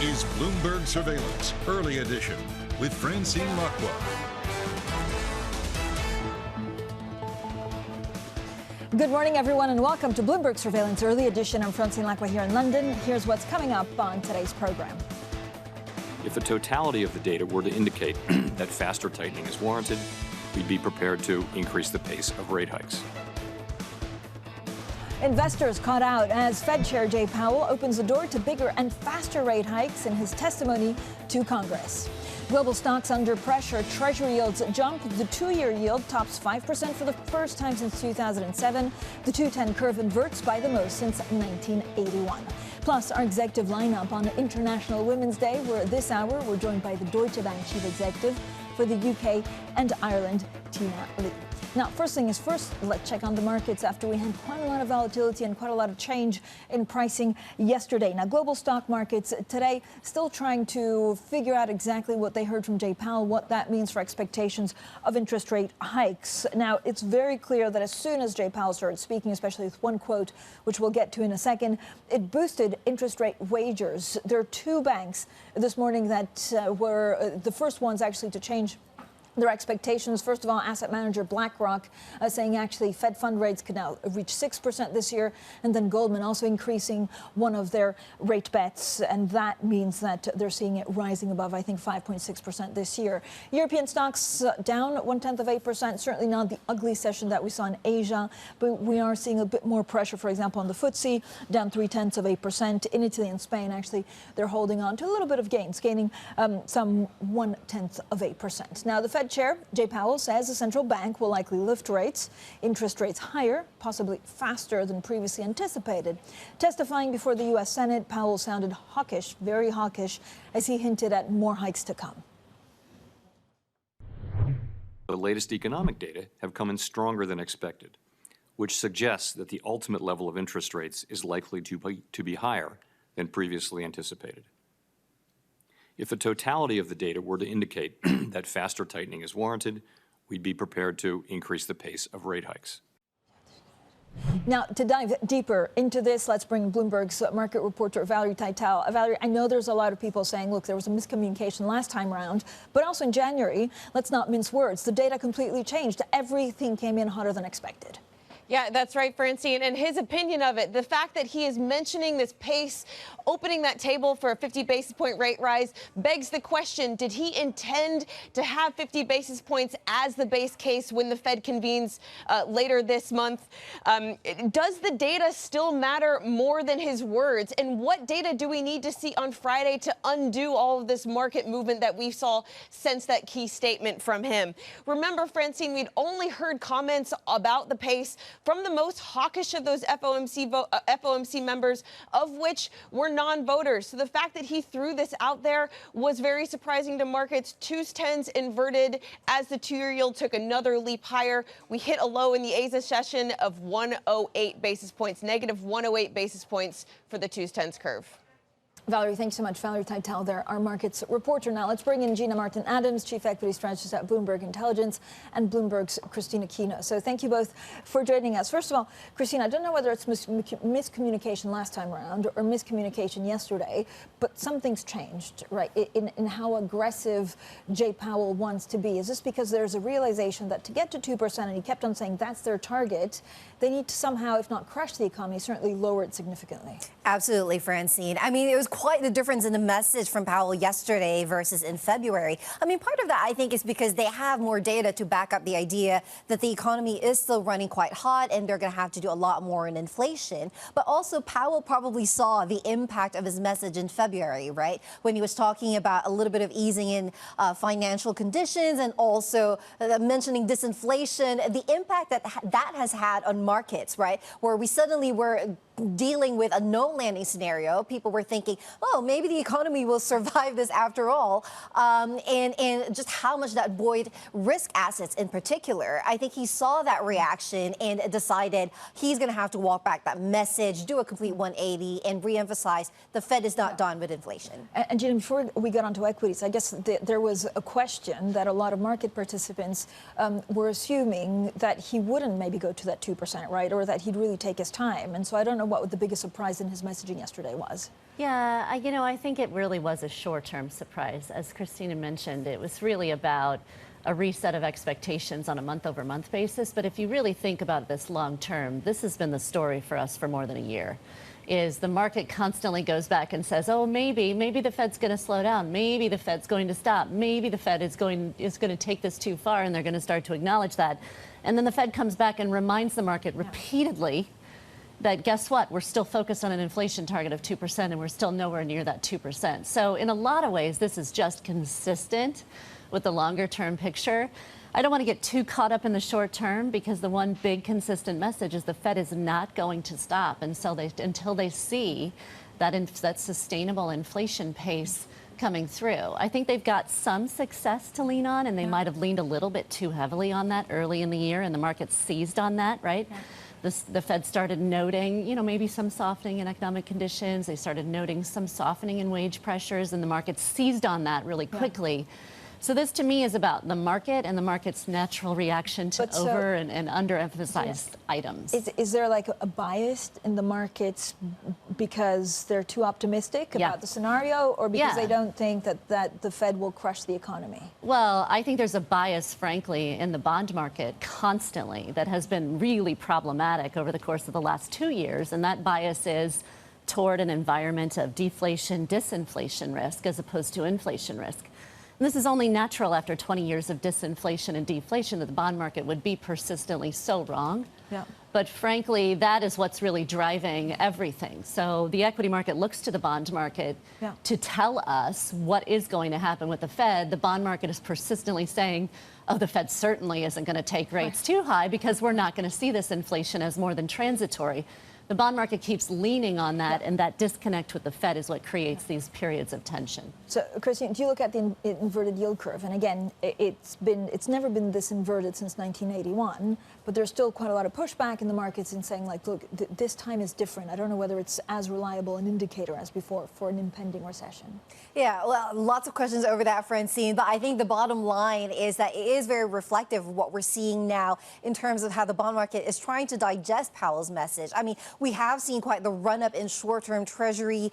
is Bloomberg Surveillance, Early Edition, with Francine Lacqua. Good morning, everyone, and welcome to Bloomberg Surveillance Early Edition. I'm Francine Lacqua here in London. Here's what's coming up on today's program. If the totality of the data were to indicate that faster tightening is warranted, we'd be prepared to increase the pace of rate hikes. Investors caught out as Fed Chair Jay Powell opens the door to bigger and faster rate hikes in his testimony to Congress. Global stocks under pressure. Treasury yields jump. The two-year yield tops 5% for the first time since 2007. The 210 curve inverts by the most since 1981. Plus, our executive lineup on International Women's Day, where this hour we're joined by the Deutsche Bank Chief Executive for the UK and Ireland, Tiina Lee. Now, first thing is first, let's check on the markets after we had quite a lot of volatility and quite a lot of change in pricing yesterday. Now, global stock markets today still trying to figure out exactly what they heard from Jay Powell, what that means for expectations of interest rate hikes. Now, it's very clear that as soon as Jay Powell started speaking, especially with one quote, which we'll get to in a second, it boosted interest rate wagers. There are two banks this morning that were the first ones actually to change their expectations. First of all, asset manager BlackRock saying actually Fed fund rates could now reach 6% this year, and then Goldman also increasing one of their rate bets, and that means that they're seeing it rising above, I think, 5.6% this year. European stocks down 0.1%, certainly not the ugly session that we saw in Asia, but we are seeing a bit more pressure, for example, on the FTSE, down 0.3%. In Italy and Spain, actually, they're holding on to a little bit of gains, gaining some 0.1%. Now, the Fed Chair Jay Powell says the central bank will likely lift rates, interest rates higher, possibly faster than previously anticipated. Testifying before the U.S. Senate, Powell sounded hawkish, very hawkish, as he hinted at more hikes to come. The latest economic data have come in stronger than expected, which suggests that the ultimate level of interest rates is likely to be higher than previously anticipated. If the totality of the data were to indicate that faster tightening is warranted, we'd be prepared to increase the pace of rate hikes. Now, to dive deeper into this, let's bring Bloomberg's market reporter Valerie Teitel. Valerie, I know there's a lot of people saying, look, there was a miscommunication last time around, but also in January, let's not mince words. The data completely changed. Everything came in hotter than expected. Yeah, that's right, Francine. And his opinion of it, the fact that he is mentioning this pace, opening that table for a 50 basis point rate rise, begs the question, did he intend to have 50 basis points as the base case when the Fed convenes later this month? Does the data still matter more than his words? And what data do we need to see on Friday to undo all of this market movement that we saw since that key statement from him? Remember, Francine, we'd only heard comments about the pace from the most hawkish of those FOMC members, of which were non-voters. So the fact that he threw this out there was very surprising to markets. 2s10s inverted as the two-year yield took another leap higher. We hit a low in the Asia session of 108 basis points, negative 108 basis points for the 2s10s curve. Valerie, thanks so much. Valerie Teitel there, our markets reporter. Now let's bring in Gina Martin-Adams, Chief Equity Strategist at Bloomberg Intelligence, and Bloomberg's Christina Kino. So thank you both for joining us. First of all, Christina, I don't know whether it's miscommunication last time around or miscommunication yesterday, but something's changed, right, in how aggressive Jay Powell wants to be. Is this because there's a realization that to get to 2%, and he kept on saying that's their target, they need to somehow, if not crush the economy, certainly lower it significantly? Absolutely, Francine. I mean, it was quite the difference in the message from Powell yesterday versus in February. I mean, part of that, I think, is because they have more data to back up the idea that the economy is still running quite hot and they're going to have to do a lot more in inflation. But also, Powell probably saw the impact of his message in February, right? When he was talking about a little bit of easing in financial conditions and also mentioning disinflation, the impact that has had on markets, right? Where we suddenly were dealing with a no landing scenario. People were thinking, oh, maybe the economy will survive this after all. And just how much that buoyed risk assets in particular. I think he saw that reaction and decided he's going to have to walk back that message, do a complete 180 and reemphasize the Fed is not done with inflation. And Gina, before we get onto equities, I guess there was a question that a lot of market participants were assuming that he wouldn't maybe go to that 2%, right? Or that he'd really take his time. And so I don't know Tiina, what the biggest surprise in his messaging yesterday was. Yeah, I think it really was a short-term surprise. As Christina mentioned, it was really about a reset of expectations on a month-over-month basis. But if you really think about this long-term, this has been the story for us for more than a year. Is the market constantly goes back and says, oh, maybe the Fed's going to slow down. Maybe the Fed's going to stop. Maybe the Fed is going to take this too far, and they're going to start to acknowledge that. And then the Fed comes back and reminds the market repeatedly that guess what? We're still focused on an inflation target of 2%, and we're still nowhere near that 2%. So in a lot of ways, this is just consistent with the longer-term picture. I don't want to get too caught up in the short term because the one big consistent message is the Fed is not going to stop until they see that sustainable inflation pace coming through. I think they've got some success to lean on, and they might have leaned a little bit too heavily on that early in the year, and the market seized on that, right? Yeah. The Fed started noting, maybe some softening in economic conditions. They started noting some softening in wage pressures, and the market seized on that really quickly. Yeah. So this, to me, is about the market and the market's natural reaction to over and underemphasized items. Is there like a bias in the markets because they're too optimistic about the scenario, or because they don't think that the Fed will crush the economy? Well, I think there's a bias, frankly, in the bond market constantly that has been really problematic over the course of the last 2 years, and that bias is toward an environment of deflation, disinflation risk as opposed to inflation risk. And this is only natural after 20 years of disinflation and deflation that the bond market would be persistently so wrong. Yeah. But frankly, that is what's really driving everything. So the equity market looks to the bond market to tell us what is going to happen with the Fed. The bond market is persistently saying, oh, the Fed certainly isn't going to take rates too high because we're not going to see this inflation as more than transitory. The bond market keeps leaning on that, and that disconnect with the Fed is what creates these periods of tension. So, Christine, do you look at the inverted yield curve? And again, it's never been this inverted since 1981, but there's still quite a lot of pushback in the markets in saying, like, look, this time is different. I don't know whether it's as reliable an indicator as before for an impending recession. Yeah, well, lots of questions over that, Francine, but I think the bottom line is that it is very reflective of what we're seeing now in terms of how the bond market is trying to digest Powell's message. I mean, we have seen quite the run-up in short-term Treasury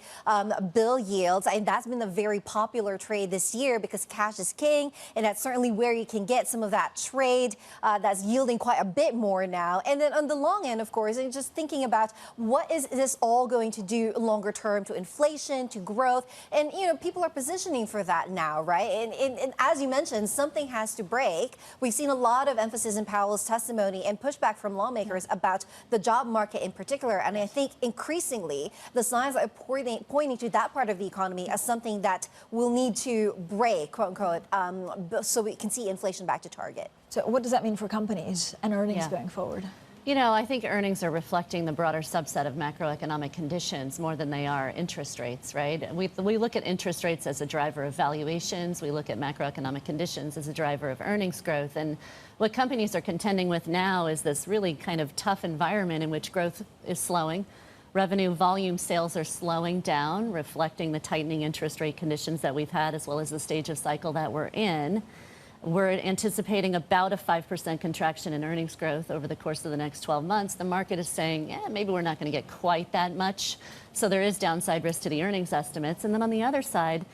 bill yields, and that's been a very popular trade this year because cash is king, and that's certainly where you can get some of that trade that's yielding quite a bit more now. And then on the long end, of course, and just thinking about what is this all going to do longer term to inflation, to growth, and people are positioning for that now, right? And as you mentioned, something has to break. We've seen a lot of emphasis in Powell's testimony and pushback from lawmakers about the job market in particular. And I think increasingly the signs are pointing to that part of the economy as something that will need to break, quote unquote, so we can see inflation back to target. So what does that mean for companies and earnings going forward? I think earnings are reflecting the broader subset of macroeconomic conditions more than they are interest rates, right? We look at interest rates as a driver of valuations. We look at macroeconomic conditions as a driver of earnings growth. And what companies are contending with now is this really kind of tough environment in which growth is slowing. Revenue volume sales are slowing down, reflecting the tightening interest rate conditions that we've had, as well as the stage of cycle that we're in. We're anticipating about a 5% contraction in earnings growth over the course of the next 12 months. The market is saying, maybe we're not going to get quite that much. So there is downside risk to the earnings estimates. And then on the other side,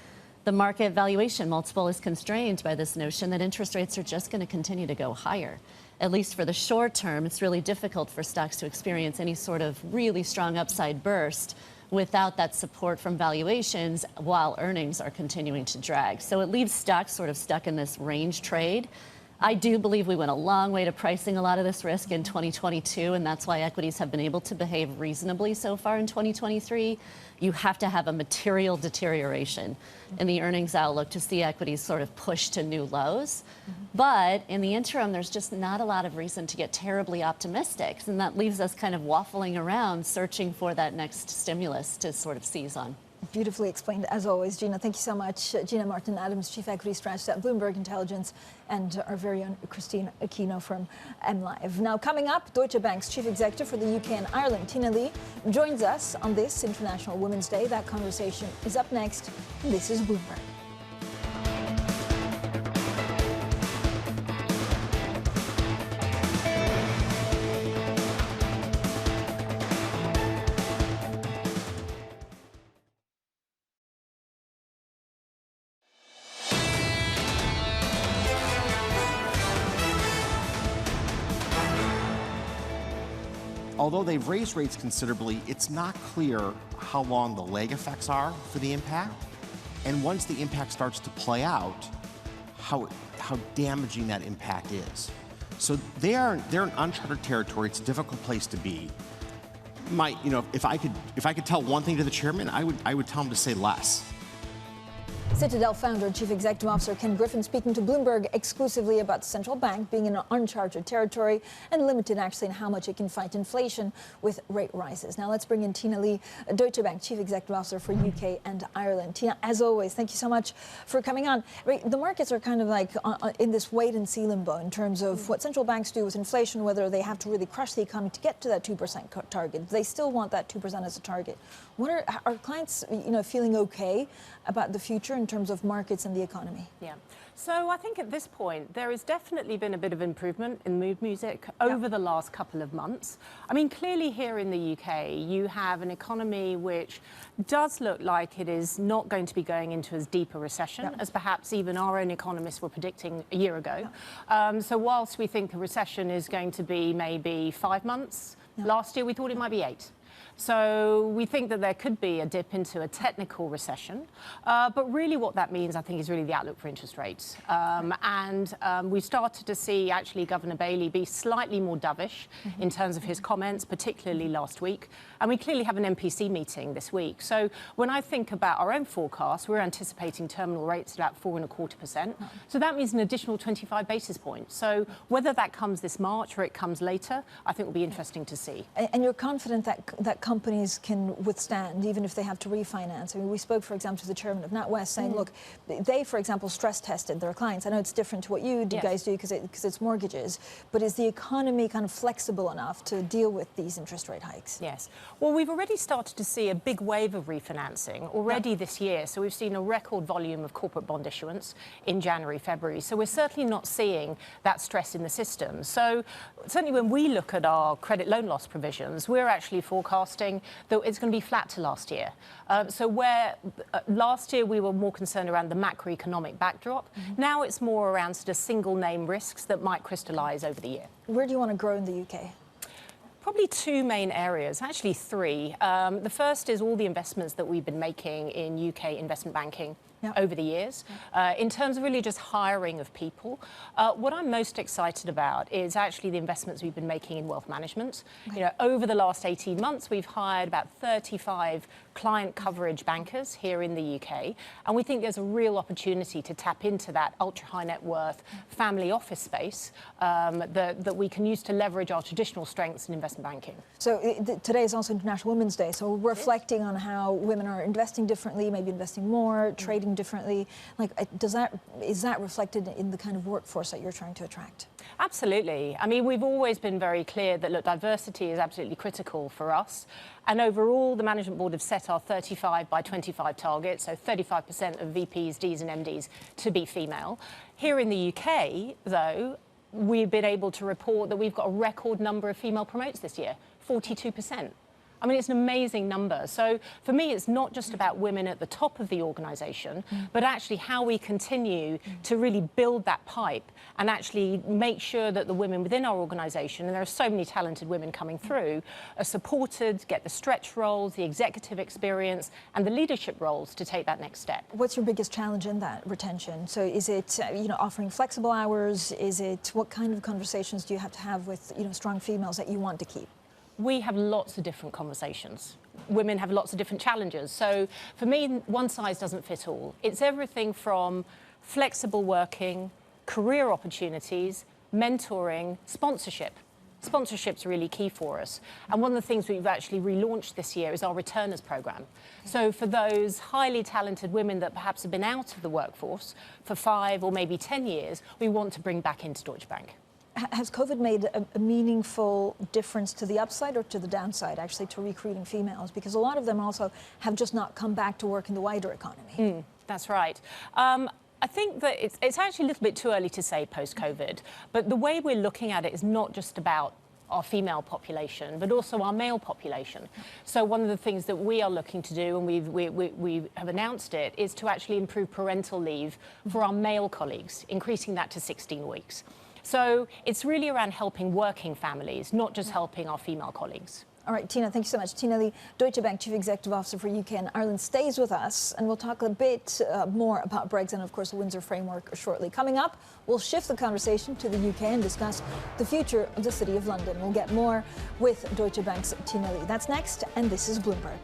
the market valuation multiple is constrained by this notion that interest rates are just going to continue to go higher. At least for the short term, it's really difficult for stocks to experience any sort of really strong upside burst without that support from valuations while earnings are continuing to drag. So it leaves stocks sort of stuck in this range trade. I do believe we went a long way to pricing a lot of this risk in 2022, and that's why equities have been able to behave reasonably so far in 2023. You have to have a material deterioration in the earnings outlook to see equities sort of push to new lows. But in the interim, there's just not a lot of reason to get terribly optimistic, and that leaves us kind of waffling around searching for that next stimulus to sort of seize on. Beautifully explained, as always, Gina. Thank you so much. Gina Martin-Adams, Chief Equity Strategist at Bloomberg Intelligence, and our very own Christine Aquino from MLive. Now, coming up, Deutsche Bank's Chief Executive for the UK and Ireland, Tiina Lee, joins us on this International Women's Day. That conversation is up next. This is Bloomberg. although they've raised rates considerably, it's not clear how long the lag effects are for the impact. And once the impact starts to play out, how damaging that impact is. So they're in uncharted territory. It's a difficult place to be. If I could tell one thing to the chairman, I would tell him to say less. Citadel founder and Chief Executive Officer Ken Griffin speaking to Bloomberg exclusively about the central bank being in an uncharted territory and limited actually in how much it can fight inflation with rate rises. Now let's bring in Tiina Lee, Deutsche Bank Chief Executive Officer for UK and Ireland. Tiina, as always, thank you so much for coming on. The markets are kind of like in this wait and see limbo in terms of what central banks do with inflation, whether they have to really crush the economy to get to that 2% target. They still want that 2% as a target. Are clients, feeling okay about the future in terms of markets and the economy? Yeah. So I think at this point, there has definitely been a bit of improvement in mood music over the last couple of months. I mean, clearly here in the UK, you have an economy which does look like it is not going to be going into as deep a recession as perhaps even our own economists were predicting a year ago. So whilst we think a recession is going to be maybe 5 months, last year we thought it might be 8. So we think that there could be a dip into a technical recession. But really what that means, I think, is really the outlook for interest rates. We started to see actually Governor Bailey be slightly more dovish in terms of his comments, particularly last week. And we clearly have an MPC meeting this week. So when I think about our own forecast, we're anticipating terminal rates at about 4.25%. So that means an additional 25 basis points. So whether that comes this March or it comes later, I think will be interesting to see. And you're confident that companies can withstand, even if they have to refinance? I mean, we spoke, for example, to the chairman of NatWest saying, look, they, for example, stress tested their clients. I know it's different to what you guys do because it's mortgages, but is the economy kind of flexible enough to deal with these interest rate hikes? Yes. Well, we've already started to see a big wave of refinancing already this year. So we've seen a record volume of corporate bond issuance in January, February. So we're certainly not seeing that stress in the system. So certainly when we look at our credit loan loss provisions, we're actually forecasting that it's going to be flat to last year. So where last year we were more concerned around the macroeconomic backdrop, now it's more around sort of single name risks that might crystallise over the year. Where do you want to grow in the UK? Probably 2 main areas, actually 3. The first is all the investments that we've been making in UK investment banking over the years. In terms of really just hiring of people, what I'm most excited about is actually the investments we've been making in wealth management. Over the last 18 months, we've hired about 35 client coverage bankers here in the UK, and we think there's a real opportunity to tap into that ultra high net worth family office space that we can use to leverage our traditional strengths in investment banking. So today is also International Women's Day, so we're reflecting on how women are investing differently, maybe investing more, trading differently. Like, is that reflected in the kind of workforce that you're trying to attract? Absolutely. I mean, we've always been very clear that, look, diversity is absolutely critical for us. And overall, the management board have set our 35 by 25 target, so 35% of VPs, Ds and MDs to be female. Here in the UK, though, we've been able to report that we've got a record number of female promotes this year, 42%. I mean, it's an amazing number. So for me, it's not just about women at the top of the organisation, but actually how we continue to really build that pipe and actually make sure that the women within our organisation, and there are so many talented women coming through, are supported, get the stretch roles, the executive experience and the leadership roles to take that next step. What's your biggest challenge in that retention? So is it, offering flexible hours? Is it, what kind of conversations do you have to have with, strong females that you want to keep? We have lots of different conversations. Women have lots of different challenges. So for me, one size doesn't fit all. It's everything from flexible working, career opportunities, mentoring, sponsorship. Sponsorship's really key for us. And one of the things we've actually relaunched this year is our returners program. So for those highly talented women that perhaps have been out of the workforce for 5 or maybe 10 years, we want to bring back into Deutsche Bank. Has COVID made a meaningful difference to the upside or to the downside, actually, to recruiting females? Because a lot of them also have just not come back to work in the wider economy. That's right. I think that it's actually a little bit too early to say post-COVID, but the way we're looking at it is not just about our female population, but also our male population. So one of the things that we are looking to do, and we have announced it, is to actually improve parental leave for our male colleagues, increasing that to 16 weeks. So it's really around helping working families, not just helping our female colleagues. All right, Tiina, thank you so much. Tiina Lee, Deutsche Bank Chief Executive Officer for UK and Ireland, stays with us, and we'll talk a bit more about Brexit and, of course, the Windsor Framework shortly. Coming up, we'll shift the conversation to the UK and discuss the future of the City of London. We'll get more with Deutsche Bank's Tiina Lee. That's next, and this is Bloomberg.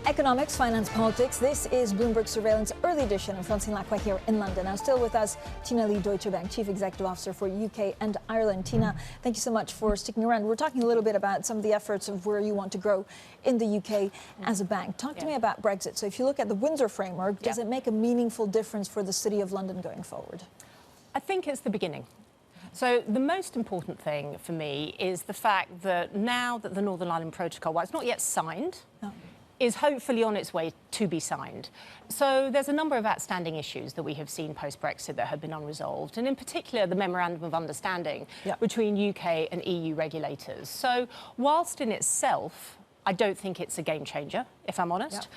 Economics, finance, politics. This is Bloomberg Surveillance early edition, and Francine Lacqua here in London. Now, still with us, Tiina Lee, Deutsche Bank Chief Executive Officer for UK and Ireland. Tiina, thank you so much for sticking around. We're talking a little bit about some of the efforts of where you want to grow in the UK as a bank. Talk to me about Brexit. So if you look at the Windsor Framework, does it make a meaningful difference for the City of London going forward? I think it's the beginning. So the most important thing for me is the fact that now that the Northern Ireland Protocol, while it's not yet signed, is hopefully on its way to be signed. So there's a number of outstanding issues that we have seen post-Brexit that have been unresolved, and in particular the Memorandum of Understanding between UK and EU regulators. So whilst in itself, I don't think it's a game changer, if I'm honest.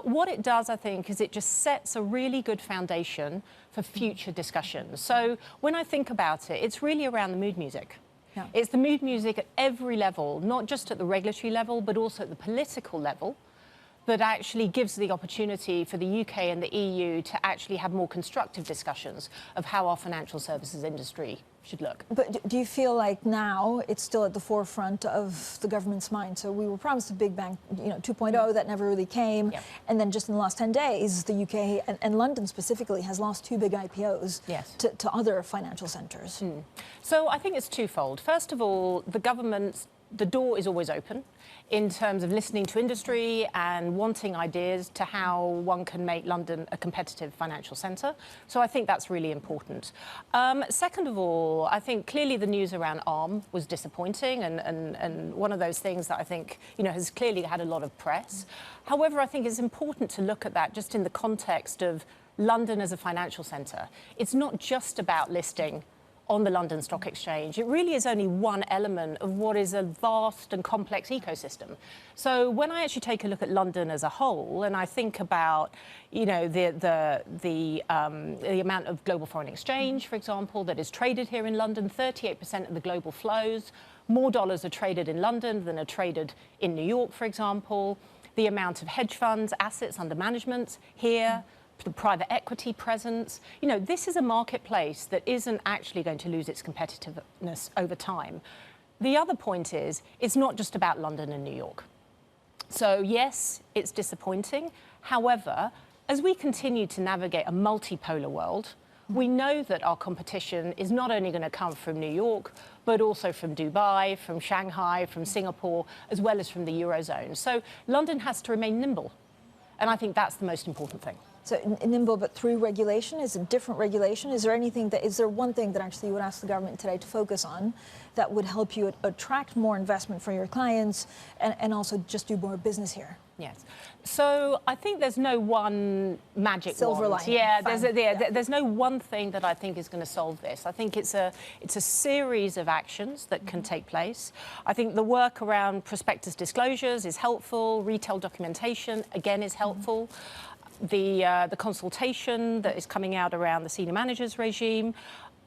What it does, I think, is it just sets a really good foundation for future discussions. So when I think about it, it's really around the mood music. It's the mood music at every level, not just at the regulatory level, but also at the political level, that actually gives the opportunity for the UK and the EU to actually have more constructive discussions of how our financial services industry should look. But do you feel like now it's still at the forefront of the government's mind? So we were promised a big bang, 2.0, that never really came. And then just in the last 10 days, the UK and London specifically has lost 2 big IPOs to other financial centres. So I think it's twofold. First of all, the door is always open in terms of listening to industry and wanting ideas to how one can make London a competitive financial centre. So I think that's really important. Second of all, I think clearly the news around ARM was disappointing and one of those things that I think has clearly had a lot of press. However, I think it's important to look at that just in the context of London as a financial centre. It's not just about listing on the London Stock Exchange. It really is only one element of what is a vast and complex ecosystem. So when I actually take a look at London as a whole, and I think about, the amount of global foreign exchange, for example, that is traded here in London, 38% of the global flows, more dollars are traded in London than are traded in New York, for example. The amount of hedge funds, assets under management here, the private equity presence. This is a marketplace that isn't actually going to lose its competitiveness over time. The other point is, it's not just about London and New York. So yes, it's disappointing. However, as we continue to navigate a multipolar world, we know that our competition is not only going to come from New York, but also from Dubai, from Shanghai, from Singapore, as well as from the Eurozone. So London has to remain nimble. And I think that's the most important thing. So nimble, but through regulation? Is it different regulation? Is there one thing that actually you would ask the government today to focus on that would help you attract more investment for your clients and also just do more business here? Yes. So I think there's no one magic silver wand. lining. There's no one thing that I think is going to solve this. I think it's a series of actions that can take place. I think the work around prospectus disclosures is helpful. Retail documentation, again, is helpful. The consultation that is coming out around the senior managers regime.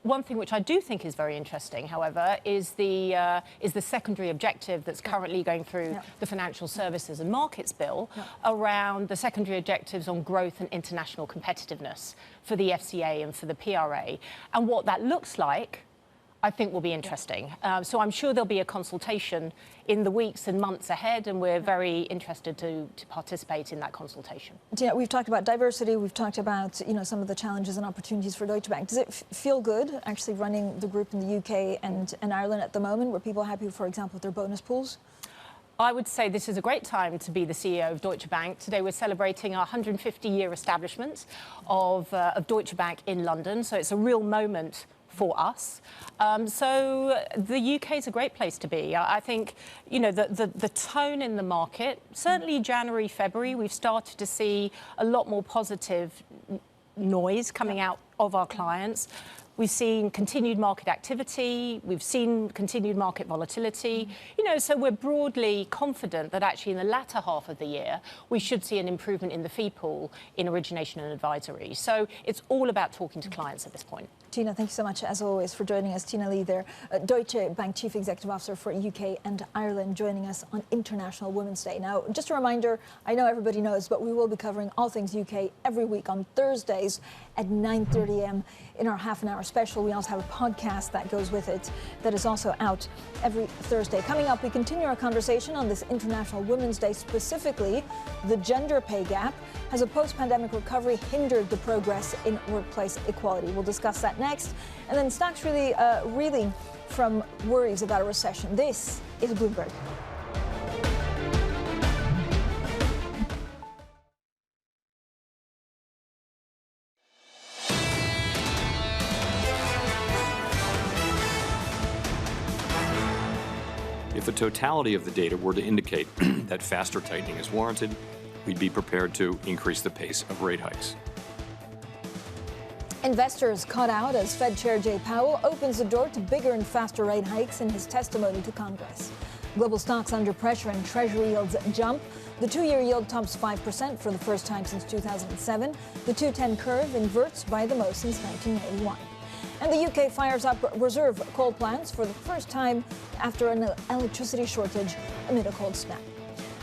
One thing which I do think is very interesting, however, is the secondary objective that's currently going through the Financial Services and Markets Bill around the secondary objectives on growth and international competitiveness for the FCA and for the PRA. And what that looks like, I think, will be interesting. So I'm sure there'll be a consultation in the weeks and months ahead, and we're very interested to participate in that consultation. Yeah, we've talked about diversity. We've talked about some of the challenges and opportunities for Deutsche Bank. Does it feel good actually running the group in the UK and Ireland at the moment? Were people happy, for example, with their bonus pools? I would say this is a great time to be the CEO of Deutsche Bank. Today we're celebrating our 150-year establishment of Deutsche Bank in London, so it's a real moment for us. So the UK is a great place to be. I think, the tone in the market, certainly January, February, we've started to see a lot more positive noise coming out of our clients. We've seen continued market activity. We've seen continued market volatility. So we're broadly confident that actually in the latter half of the year, we should see an improvement in the fee pool in origination and advisory. So it's all about talking to clients at this point. Tiina, thank you so much, as always, for joining us. Tiina Lee there, Deutsche Bank Chief Executive Officer for UK and Ireland, joining us on International Women's Day. Now, just a reminder, I know everybody knows, but we will be covering all things UK every week on Thursdays at 9:30 a.m. in our half-an-hour special. We also have a podcast that goes with it that is also out every Thursday. Coming up, we continue our conversation on this International Women's Day, specifically the gender pay gap. Has a post-pandemic recovery hindered the progress in workplace equality? We'll discuss that next. And then stocks really reeling from worries about a recession. This is Bloomberg. If the totality of the data were to indicate that faster tightening is warranted, we'd be prepared to increase the pace of rate hikes. Investors caught out as Fed Chair Jay Powell opens the door to bigger and faster rate hikes in his testimony to Congress. Global stocks under pressure and Treasury yields jump. The two-year yield tops 5% for the first time since 2007. The 2-10 curve inverts by the most since 1981. And the UK fires up reserve coal plants for the first time after an electricity shortage amid a cold snap.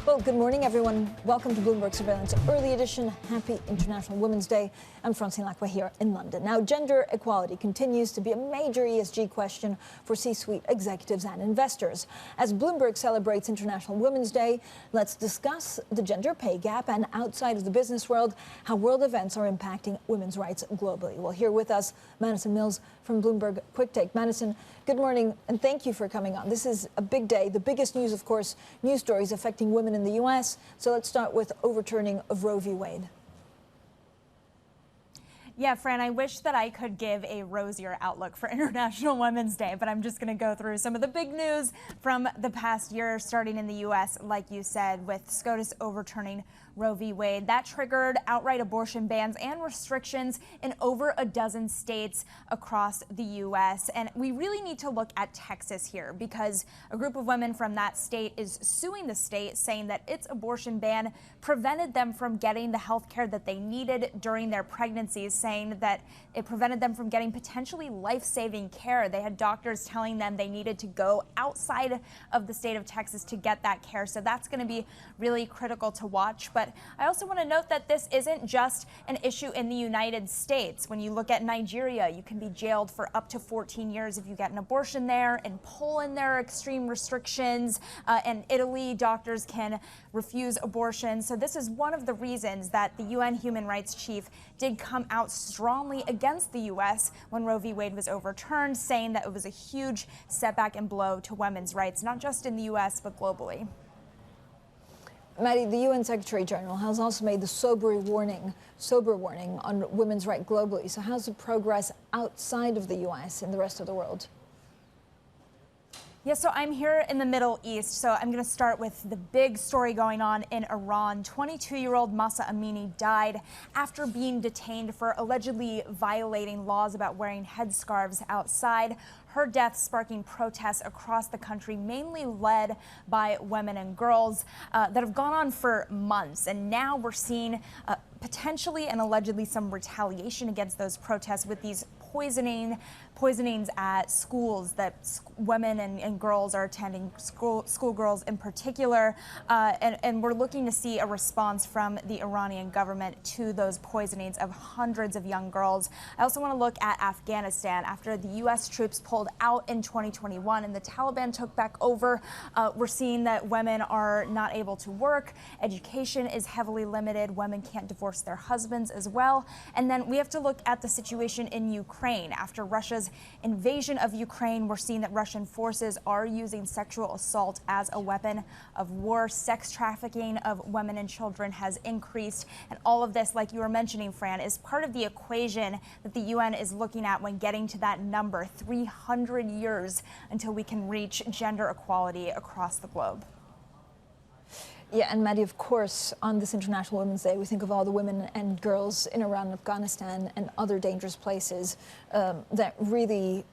Well, good morning, everyone. Welcome to Bloomberg Surveillance Early Edition. Happy International Women's Day. I'm Francine Lacqua here in London. Now, gender equality continues to be a major ESG question for C-suite executives and investors. As Bloomberg celebrates International Women's Day, let's discuss the gender pay gap and, outside of the business world, how world events are impacting women's rights globally. Well, here with us, Madison Mills from Bloomberg Quick Take. Madison, good morning, and thank you for coming on. This is a big day. The biggest news, of course, news stories affecting women in the U.S. So let's start with overturning of Roe v. Wade. Yeah, Fran, I wish that I could give a rosier outlook for International Women's Day, but I'm just going to go through some of the big news from the past year, starting in the U.S., like you said, with SCOTUS overturning Roe v. Wade. That triggered outright abortion bans and restrictions in over a dozen states across the U.S. And we really need to look at Texas here, because a group of women from that state is suing the state, saying that its abortion ban prevented them from getting the health care that they needed during their pregnancies, saying that it prevented them from getting potentially life-saving care. They had doctors telling them they needed to go outside of the state of Texas to get that care. So that's going to be really critical to watch. But I also want to note that this isn't just an issue in the United States. When you look at Nigeria, you can be jailed for up to 14 years if you get an abortion there. In Poland, there are extreme restrictions. In Italy, doctors can refuse abortion. So this is one of the reasons that the UN Human Rights Chief did come out strongly against the U.S. when Roe v. Wade was overturned, saying that it was a huge setback and blow to women's rights, not just in the U.S., but globally. Maddie, the UN Secretary General has also made the sober warning on women's rights globally. So how's the progress outside of the U.S. in the rest of the world? Yeah, so I'm here in the Middle East, so I'm going to start with the big story going on in Iran. 22-year-old Mahsa Amini died after being detained for allegedly violating laws about wearing headscarves outside. Her death sparking protests across the country, mainly led by women and girls, that have gone on for months. And now we're seeing potentially and allegedly some retaliation against those protests with these poisonings at schools that women and girls are attending, schoolgirls in particular, and we're looking to see a response from the Iranian government to those poisonings of hundreds of young girls. I also want to look at Afghanistan. After the U.S. troops pulled out in 2021 and the Taliban took back over, we're seeing that women are not able to work. Education is heavily limited. Women can't divorce their husbands as well. And then we have to look at the situation in Ukraine. After Russia's invasion of Ukraine, we're seeing that Russian forces are using sexual assault as a weapon of war. Sex trafficking of women and children has increased. And all of this, like you were mentioning, Fran, is part of the equation that the UN is looking at when getting to that number, 300 years until we can reach gender equality across the globe. Yeah, and Maddie, of course, on this International Women's Day, we think of all the women and girls in Iran, Afghanistan, and other dangerous places that really,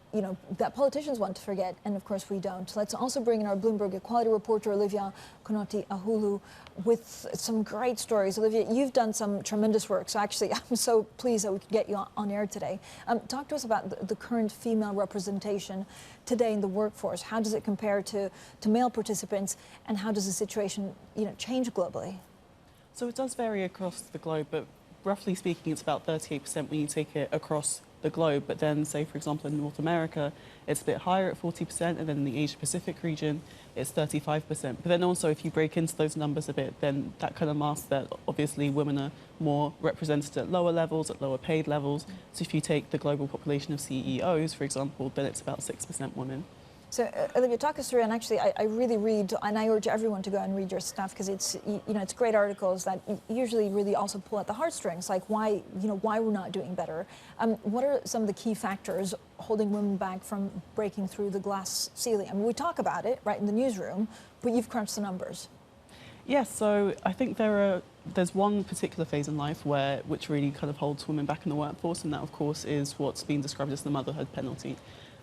that politicians want to forget, and of course we don't. Let's also bring in our Bloomberg equality reporter, Olivia Konoti-Ahulu, with some great stories. Olivia, you've done some tremendous work, so actually I'm so pleased that we could get you on air today. Talk to us about the current female representation today in the workforce. How does it compare to male participants, and how does the situation change globally? So it does vary across the globe, but roughly speaking, it's about 38% when you take it across the globe. But then, say, for example, in North America, it's a bit higher at 40%, and then in the Asia-Pacific region, it's 35%. But then also, if you break into those numbers a bit, then that kind of masks that obviously women are more represented at lower levels, at lower paid levels. So if you take the global population of CEOs, for example, then it's about 6% women. So, Olivia, talk us through, and actually, I really read, and I urge everyone to go and read your stuff, because it's, it's great articles that usually really also pull at the heartstrings, like why we're not doing better. What are some of the key factors holding women back from breaking through the glass ceiling? I mean, we talk about it, right, in the newsroom, but you've crunched the numbers. Yes, so I think there's one particular phase in life which really kind of holds women back in the workforce, and that, of course, is what's been described as the motherhood penalty.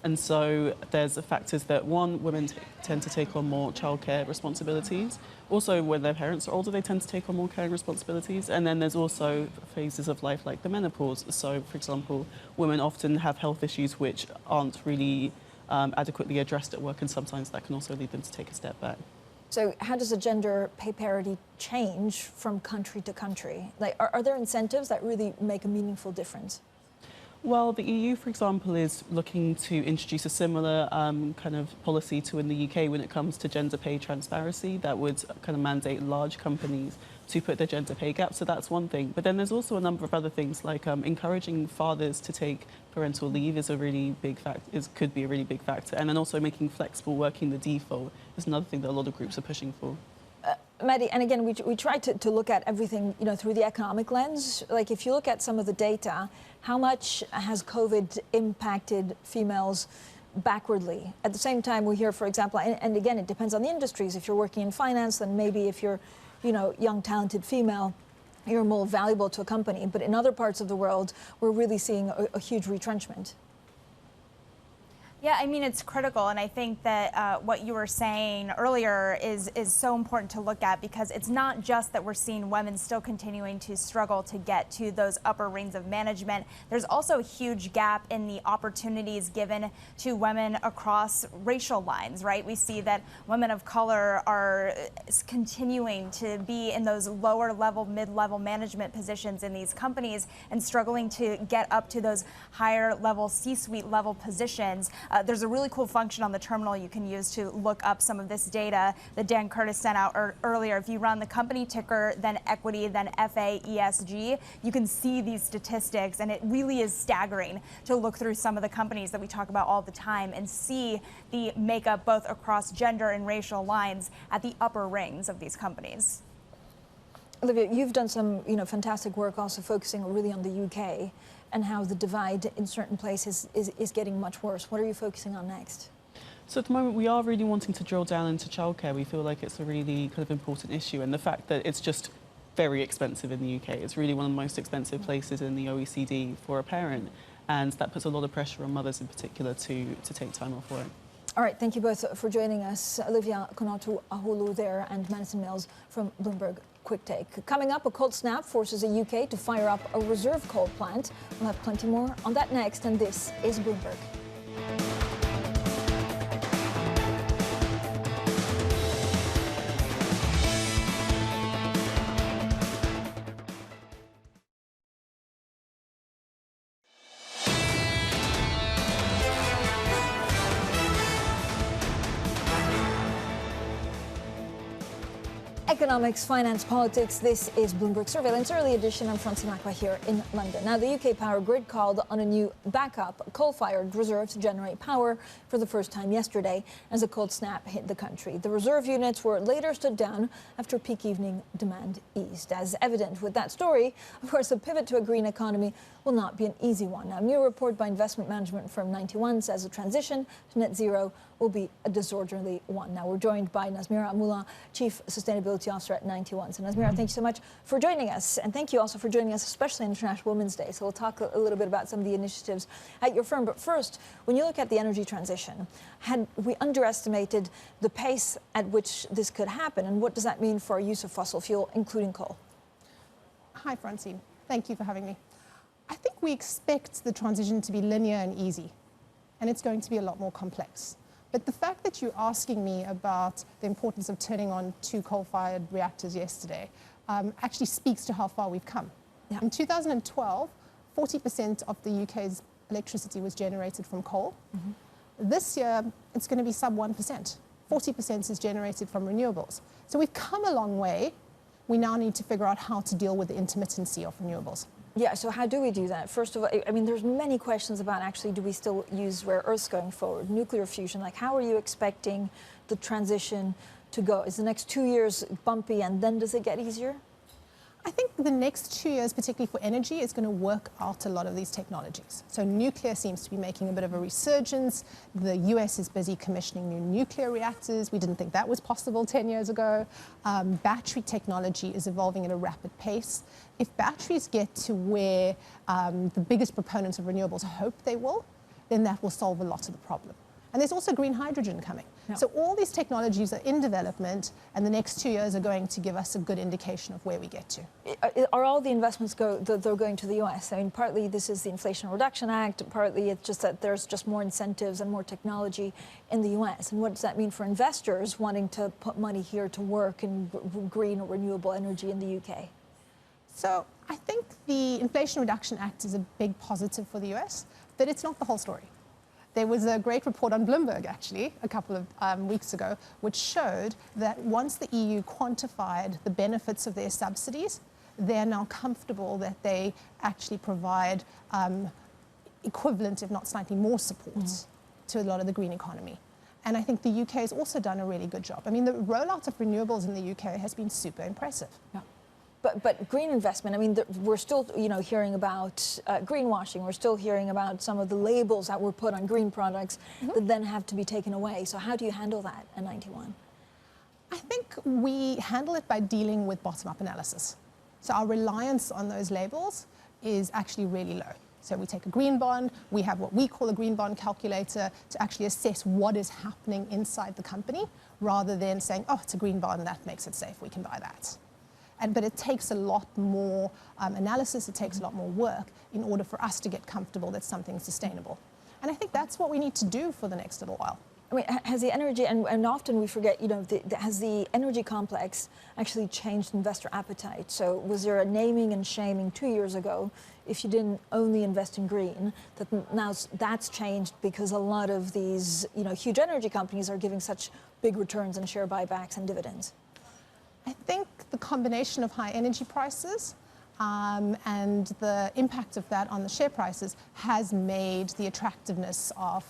And so there's the factors that, one, women tend to take on more childcare responsibilities. Also, when their parents are older, they tend to take on more caring responsibilities. And then there's also phases of life like the menopause. So, for example, women often have health issues which aren't really adequately addressed at work, and sometimes that can also lead them to take a step back. So how does the gender pay parity change from country to country? Like, are there incentives that really make a meaningful difference? Well, the EU, for example, is looking to introduce a similar kind of policy to in the UK when it comes to gender pay transparency that would kind of mandate large companies to put their gender pay gap. So that's one thing. But then there's also a number of other things, like encouraging fathers to take parental leave is a really big could be a really big factor. And then also making flexible working the default is another thing that a lot of groups are pushing for. Maddie, and again, we try to look at everything, through the economic lens. Like, if you look at some of the data, how much has COVID impacted females backwardly? At the same time, we hear, for example, and again, it depends on the industries. If you're working in finance, then maybe if you're, young, talented female, you're more valuable to a company. But in other parts of the world, we're really seeing a huge retrenchment. Yeah, I mean, it's critical, and I think that what you were saying earlier is so important to look at, because it's not just that we're seeing women still continuing to struggle to get to those upper rings of management. There's also a huge gap in the opportunities given to women across racial lines, right? We see that women of color are continuing to be in those lower level, mid-level management positions in these companies and struggling to get up to those higher level C-suite level positions. There's a really cool function on the terminal you can use to look up some of this data that Dan Curtis sent out earlier. If you run the company ticker, then equity, then FAESG, you can see these statistics, and it really is staggering to look through some of the companies that we talk about all the time and see the makeup both across gender and racial lines at the upper rings of these companies. Olivia, you've done some, fantastic work also focusing really on the UK and how the divide in certain places is getting much worse. What are you focusing on next? So at the moment, we are really wanting to drill down into childcare. We feel like it's a really kind of important issue, and the fact that it's just very expensive in the UK. It's really one of the most expensive places in the OECD for a parent, and that puts a lot of pressure on mothers in particular to take time off work. All right, thank you both for joining us. Olivia Konoti-Ahulu there, and Madison Mills from Bloomberg Quick Take. Coming up, a cold snap forces the UK to fire up a reserve coal plant. We'll have plenty more on that next, and this is Bloomberg. Economics, finance, politics. This is Bloomberg Surveillance Early Edition. I'm Francine Lacqua here in London. Now, the UK power grid called on a new backup coal-fired reserve to generate power for the first time yesterday as a cold snap hit the country. The reserve units were later stood down after peak evening demand eased. As evident with that story, of course, a pivot to a green economy will not be an easy one. Now, a new report by investment management firm 91 says the transition to net zero will be a disorderly one. Now, we're joined by Nazmira Amullah, Chief Sustainability Officer at 91. So, Nazmira, thank you so much for joining us. And thank you also for joining us, especially on International Women's Day. So we'll talk a little bit about some of the initiatives at your firm. But first, when you look at the energy transition, had we underestimated the pace at which this could happen? And what does that mean for our use of fossil fuel, including coal? Hi, Francine. Thank you for having me. I think we expect the transition to be linear and easy, and it's going to be a lot more complex. But the fact that you're asking me about the importance of turning on 2 coal-fired reactors yesterday actually speaks to how far we've come. Yeah. In 2012, 40% of the UK's electricity was generated from coal. Mm-hmm. This year, it's going to be sub 1%. 40% is generated from renewables. So we've come a long way. We now need to figure out how to deal with the intermittency of renewables. Yeah, so how do we do that? First of all, I mean, there's many questions about actually, do we still use rare earths going forward? Nuclear fusion, like how are you expecting the transition to go? Is the next 2 years bumpy and then does it get easier? I think the next 2 years, particularly for energy, is going to work out a lot of these technologies. So nuclear seems to be making a bit of a resurgence. The US is busy commissioning new nuclear reactors. We didn't think that was possible 10 years ago. Battery technology is evolving at a rapid pace. If batteries get to where the biggest proponents of renewables hope they will, then that will solve a lot of the problem. And there's also green hydrogen coming. Yeah. So all these technologies are in development, and the next 2 years are going to give us a good indication of where we get to. Are all the investments they're going to the US? I mean, partly this is the Inflation Reduction Act, partly it's just that there's just more incentives and more technology in the US. And what does that mean for investors wanting to put money here to work in green or renewable energy in the UK? So I think the Inflation Reduction Act is a big positive for the US, but it's not the whole story. There was a great report on Bloomberg, actually, a couple of weeks ago, which showed that once the EU quantified the benefits of their subsidies, they're now comfortable that they actually provide equivalent, if not slightly more support to a lot of the green economy. And I think the UK has also done a really good job. I mean, the rollout of renewables in the UK has been super impressive. Yeah. But green investment, I mean, we're still, hearing about greenwashing. We're still hearing about some of the labels that were put on green products that then have to be taken away. So how do you handle that at 91? I think we handle it by dealing with bottom-up analysis. So our reliance on those labels is actually really low. So we take a green bond, we have what we call a green bond calculator to actually assess what is happening inside the company, rather than saying, oh, it's a green bond, that makes it safe, we can buy that. But it takes a lot more analysis, it takes a lot more work in order for us to get comfortable that something's sustainable. And I think that's what we need to do for the next little while. I mean, has the energy, and often we forget, has the energy complex actually changed investor appetite? So was there a naming and shaming 2 years ago if you didn't only invest in green, that now that's changed because a lot of these, huge energy companies are giving such big returns and share buybacks and dividends? I think the combination of high energy prices and the impact of that on the share prices has made the attractiveness of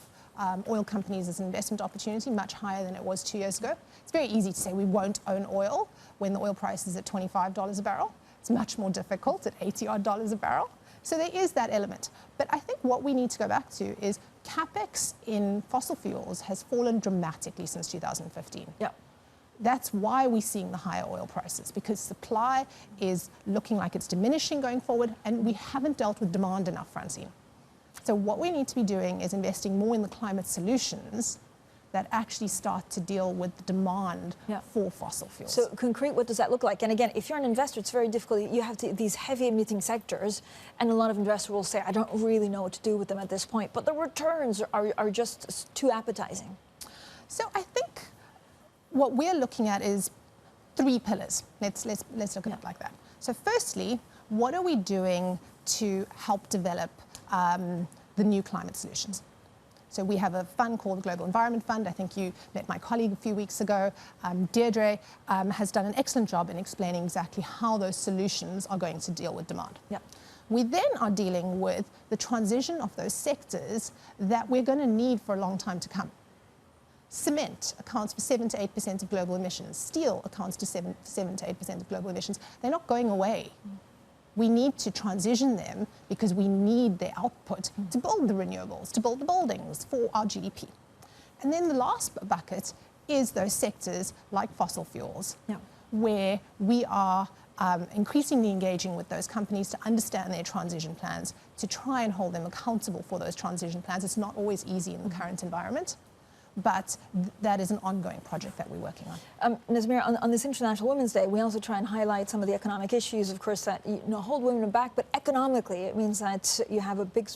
oil companies as an investment opportunity much higher than it was 2 years ago. It's very easy to say we won't own oil when the oil price is at $25 a barrel. It's much more difficult at $80-odd a barrel. So there is that element. But I think what we need to go back to is CapEx in fossil fuels has fallen dramatically since 2015. Yeah. That's why we're seeing the higher oil prices, because supply is looking like it's diminishing going forward, and we haven't dealt with demand enough, Francine. So what we need to be doing is investing more in the climate solutions that actually start to deal with the demand for fossil fuels. So concrete, what does that look like? And again, if you're an investor, it's very difficult. You have these heavy emitting sectors, and a lot of investors will say, I don't really know what to do with them at this point. But the returns are just too appetizing. So I think what we're looking at is 3 pillars. Let's look at it like that. So firstly, what are we doing to help develop the new climate solutions? So we have a fund called the Global Environment Fund. I think you met my colleague a few weeks ago. Deirdre has done an excellent job in explaining exactly how those solutions are going to deal with demand. Yep. We then are dealing with the transition of those sectors that we're going to need for a long time to come. Cement accounts for 7 to 8% of global emissions. Steel accounts to 7 to 8% of global emissions. They're not going away. We need to transition them because we need their output to build the renewables, to build the buildings for our GDP. And then the last bucket is those sectors like fossil fuels, where we are increasingly engaging with those companies to understand their transition plans, to try and hold them accountable for those transition plans. It's not always easy in the current environment, but that is an ongoing project that we're working on. Nazmira, on this International Women's Day, we also try and highlight some of the economic issues, of course, that hold women back. But economically, it means that you have a big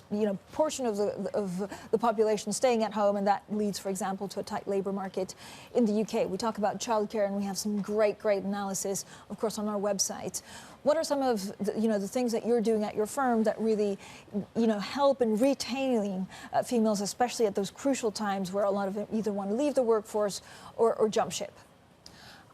portion of the population staying at home, and that leads, for example, to a tight labour market in the UK. We talk about childcare, and we have some great analysis, of course, on our website. What are some of the things that you're doing at your firm that really help in retaining females, especially at those crucial times where a lot of them either want to leave the workforce or jump ship?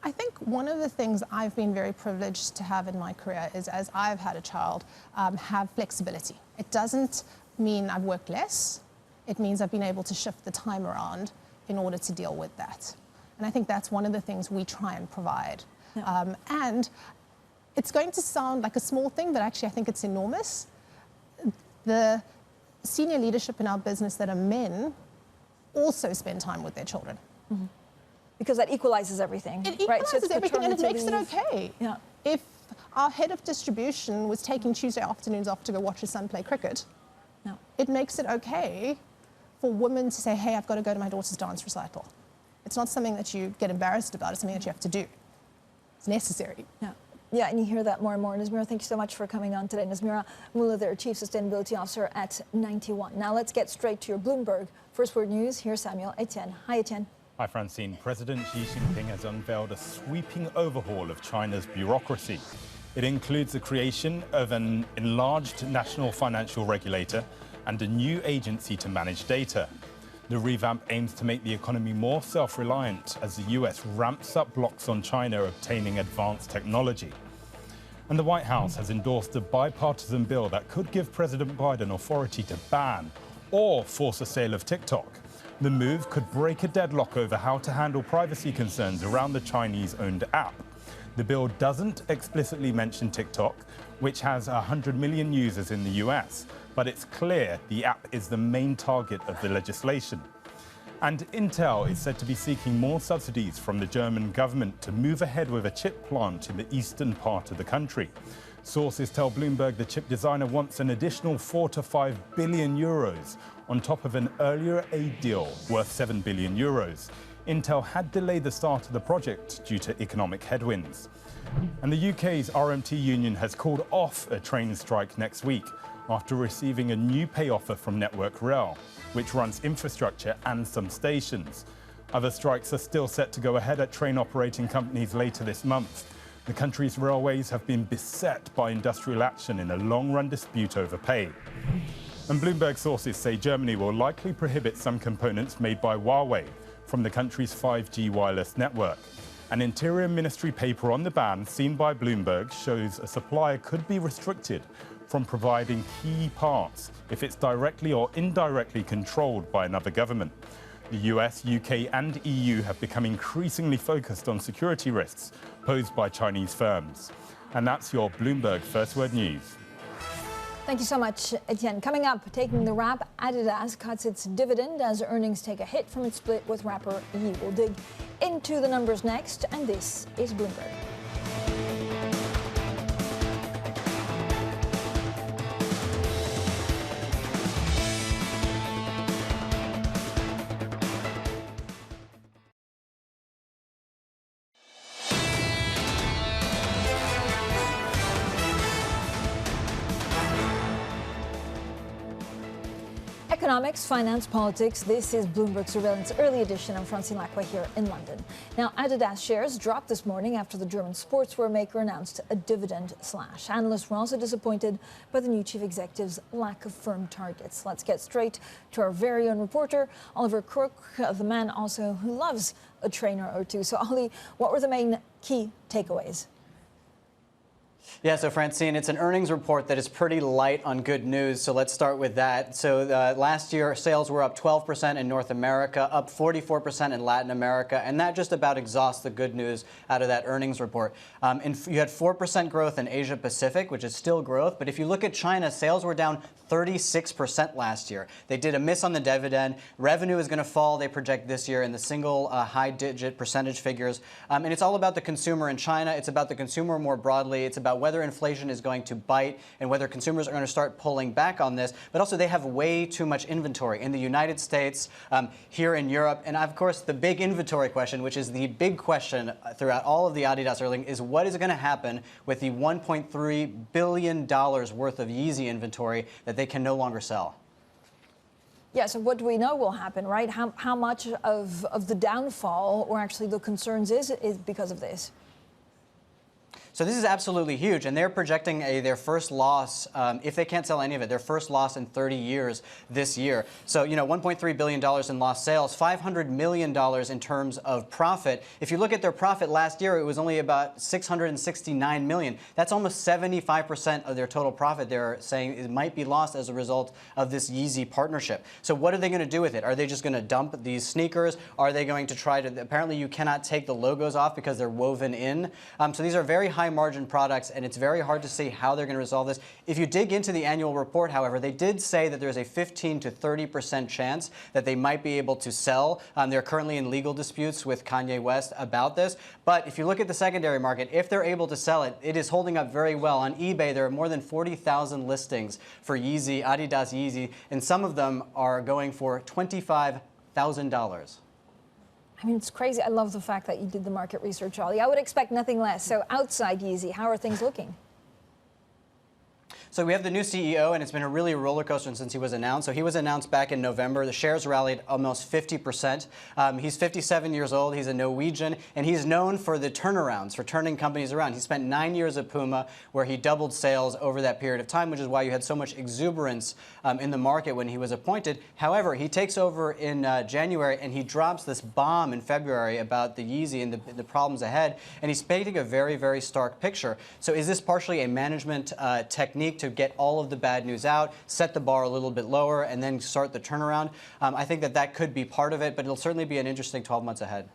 I think one of the things I've been very privileged to have in my career is, as I've had a child, have flexibility. It doesn't mean I've worked less. It means I've been able to shift the time around in order to deal with that. And I think that's one of the things we try and provide. And it's going to sound like a small thing, but actually I think it's enormous. The senior leadership in our business that are men also spend time with their children. Mm-hmm. Because that equalizes everything. It equalizes everything, and it makes it okay. Yeah. If our head of distribution was taking Tuesday afternoons off to go watch his son play cricket, it makes it okay for women to say, hey, I've got to go to my daughter's dance recital. It's not something that you get embarrassed about, it's something that you have to do. It's necessary. Yeah, and you hear that more and more. Nazmira, thank you so much for coming on today. Nazmira Mullah, Chief Sustainability Officer at 91. Now let's get straight to your Bloomberg First Word News. Here's Samuel Etienne. Hi, Etienne. Hi, Francine. President Xi Jinping has unveiled a sweeping overhaul of China's bureaucracy. It includes the creation of an enlarged national financial regulator and a new agency to manage data. The revamp aims to make the economy more self-reliant as the US ramps up blocks on China obtaining advanced technology. And the White House has endorsed a bipartisan bill that could give President Biden authority to ban or force a sale of TikTok. The move could break a deadlock over how to handle privacy concerns around the Chinese-owned app. The bill doesn't explicitly mention TikTok, which has 100 million users in the US, but it's clear the app is the main target of the legislation. And Intel is said to be seeking more subsidies from the German government to move ahead with a chip plant in the eastern part of the country. Sources tell Bloomberg the chip designer wants an additional 4 to 5 billion euros on top of an earlier aid deal worth 7 billion euros. Intel had delayed the start of the project due to economic headwinds. And the UK's RMT union has called off a train strike next week after receiving a new pay offer from Network Rail, which runs infrastructure and some stations. Other strikes are still set to go ahead at train operating companies later this month. The country's railways have been beset by industrial action in a long-run dispute over pay. And Bloomberg sources say Germany will likely prohibit some components made by Huawei from the country's 5G wireless network. An Interior Ministry paper on the ban seen by Bloomberg shows a supplier could be restricted from providing key parts if it's directly or indirectly controlled by another government. The US, UK and EU have become increasingly focused on security risks posed by Chinese firms. And that's your Bloomberg First Word News. Thank you so much, Etienne. Coming up, taking the rap, Adidas cuts its dividend as earnings take a hit from its split with rapper Ye. We'll dig into the numbers next, and this is Bloomberg. Economics, finance, politics. This is Bloomberg Surveillance Early Edition. I'm Francine Lacqua here in London. Now, Adidas shares dropped this morning after the German sportswear maker announced a dividend slash. Analysts were also disappointed by the new chief executive's lack of firm targets. Let's get straight to our very own reporter, Oliver Crook, the man also who loves a trainer or two. So, Ollie, what were the main key takeaways? Yeah, so Francine, it's an earnings report that is pretty light on good news, so let's start with that. So last year, sales were up 12% in North America, up 44% in Latin America, and that just about exhausts the good news out of that earnings report. You had 4% growth in Asia Pacific, which is still growth, but if you look at China, sales were down 36% last year. They did a miss on the dividend. Revenue is going to fall, they project this year, in the single high-digit percentage figures. And it's all about the consumer in China. It's about the consumer more broadly. It's about whether inflation is going to bite and whether consumers are going to start pulling back on this. But also, they have way too much inventory in the United States, here in Europe. And of course, the big inventory question, which is the big question throughout all of the Adidas earnings, is what is going to happen with the $1.3 billion worth of Yeezy inventory that they can no longer sell? Yeah, so what do we know will happen, right? How much of the downfall, or actually the concerns, is because of this? So this is absolutely huge, and they're projecting their first loss, if they can't sell any of it, their first loss in 30 years this year. So, you know, $1.3 billion in lost sales, $500 million in terms of profit. If you look at their profit last year, it was only about $669 million. That's almost 75% of their total profit. They're saying it might be lost as a result of this Yeezy partnership. So what are they going to do with it? Are they just going to dump these sneakers? Are they going to try to, apparently you cannot take the logos off because they're woven in. So these are very high margin products, and it's very hard to see how they're going to resolve this. If you dig into the annual report, however, they did say that there's a 15 to 30% chance that they might be able to sell. They're currently in legal disputes with Kanye West about this. But if you look at the secondary market, if they're able to sell it, it is holding up very well. On eBay, there are more than 40,000 for Yeezy, Adidas Yeezy, and some of them are going for $25,000. I mean, it's crazy. I love the fact that you did the market research, Ollie. I would expect nothing less. So outside Yeezy, how are things looking? So we have the new CEO, and it's been a really roller coaster since he was announced. So he was announced back in November. The shares rallied almost 50%. He's 57 years old. He's a Norwegian, and he's known for the turnarounds, for turning companies around. He spent 9 years at Puma, where he doubled sales over that period of time, which is why you had so much exuberance in the market when he was appointed. However, he takes over in January, and he drops this bomb in February about the Yeezy and the problems ahead, and he's painting a very, very stark picture. So is this partially a management technique to get all of the bad news out, set the bar a little bit lower, and then start the turnaround? I think that could be part of it, but it'll certainly be an interesting 12 months ahead.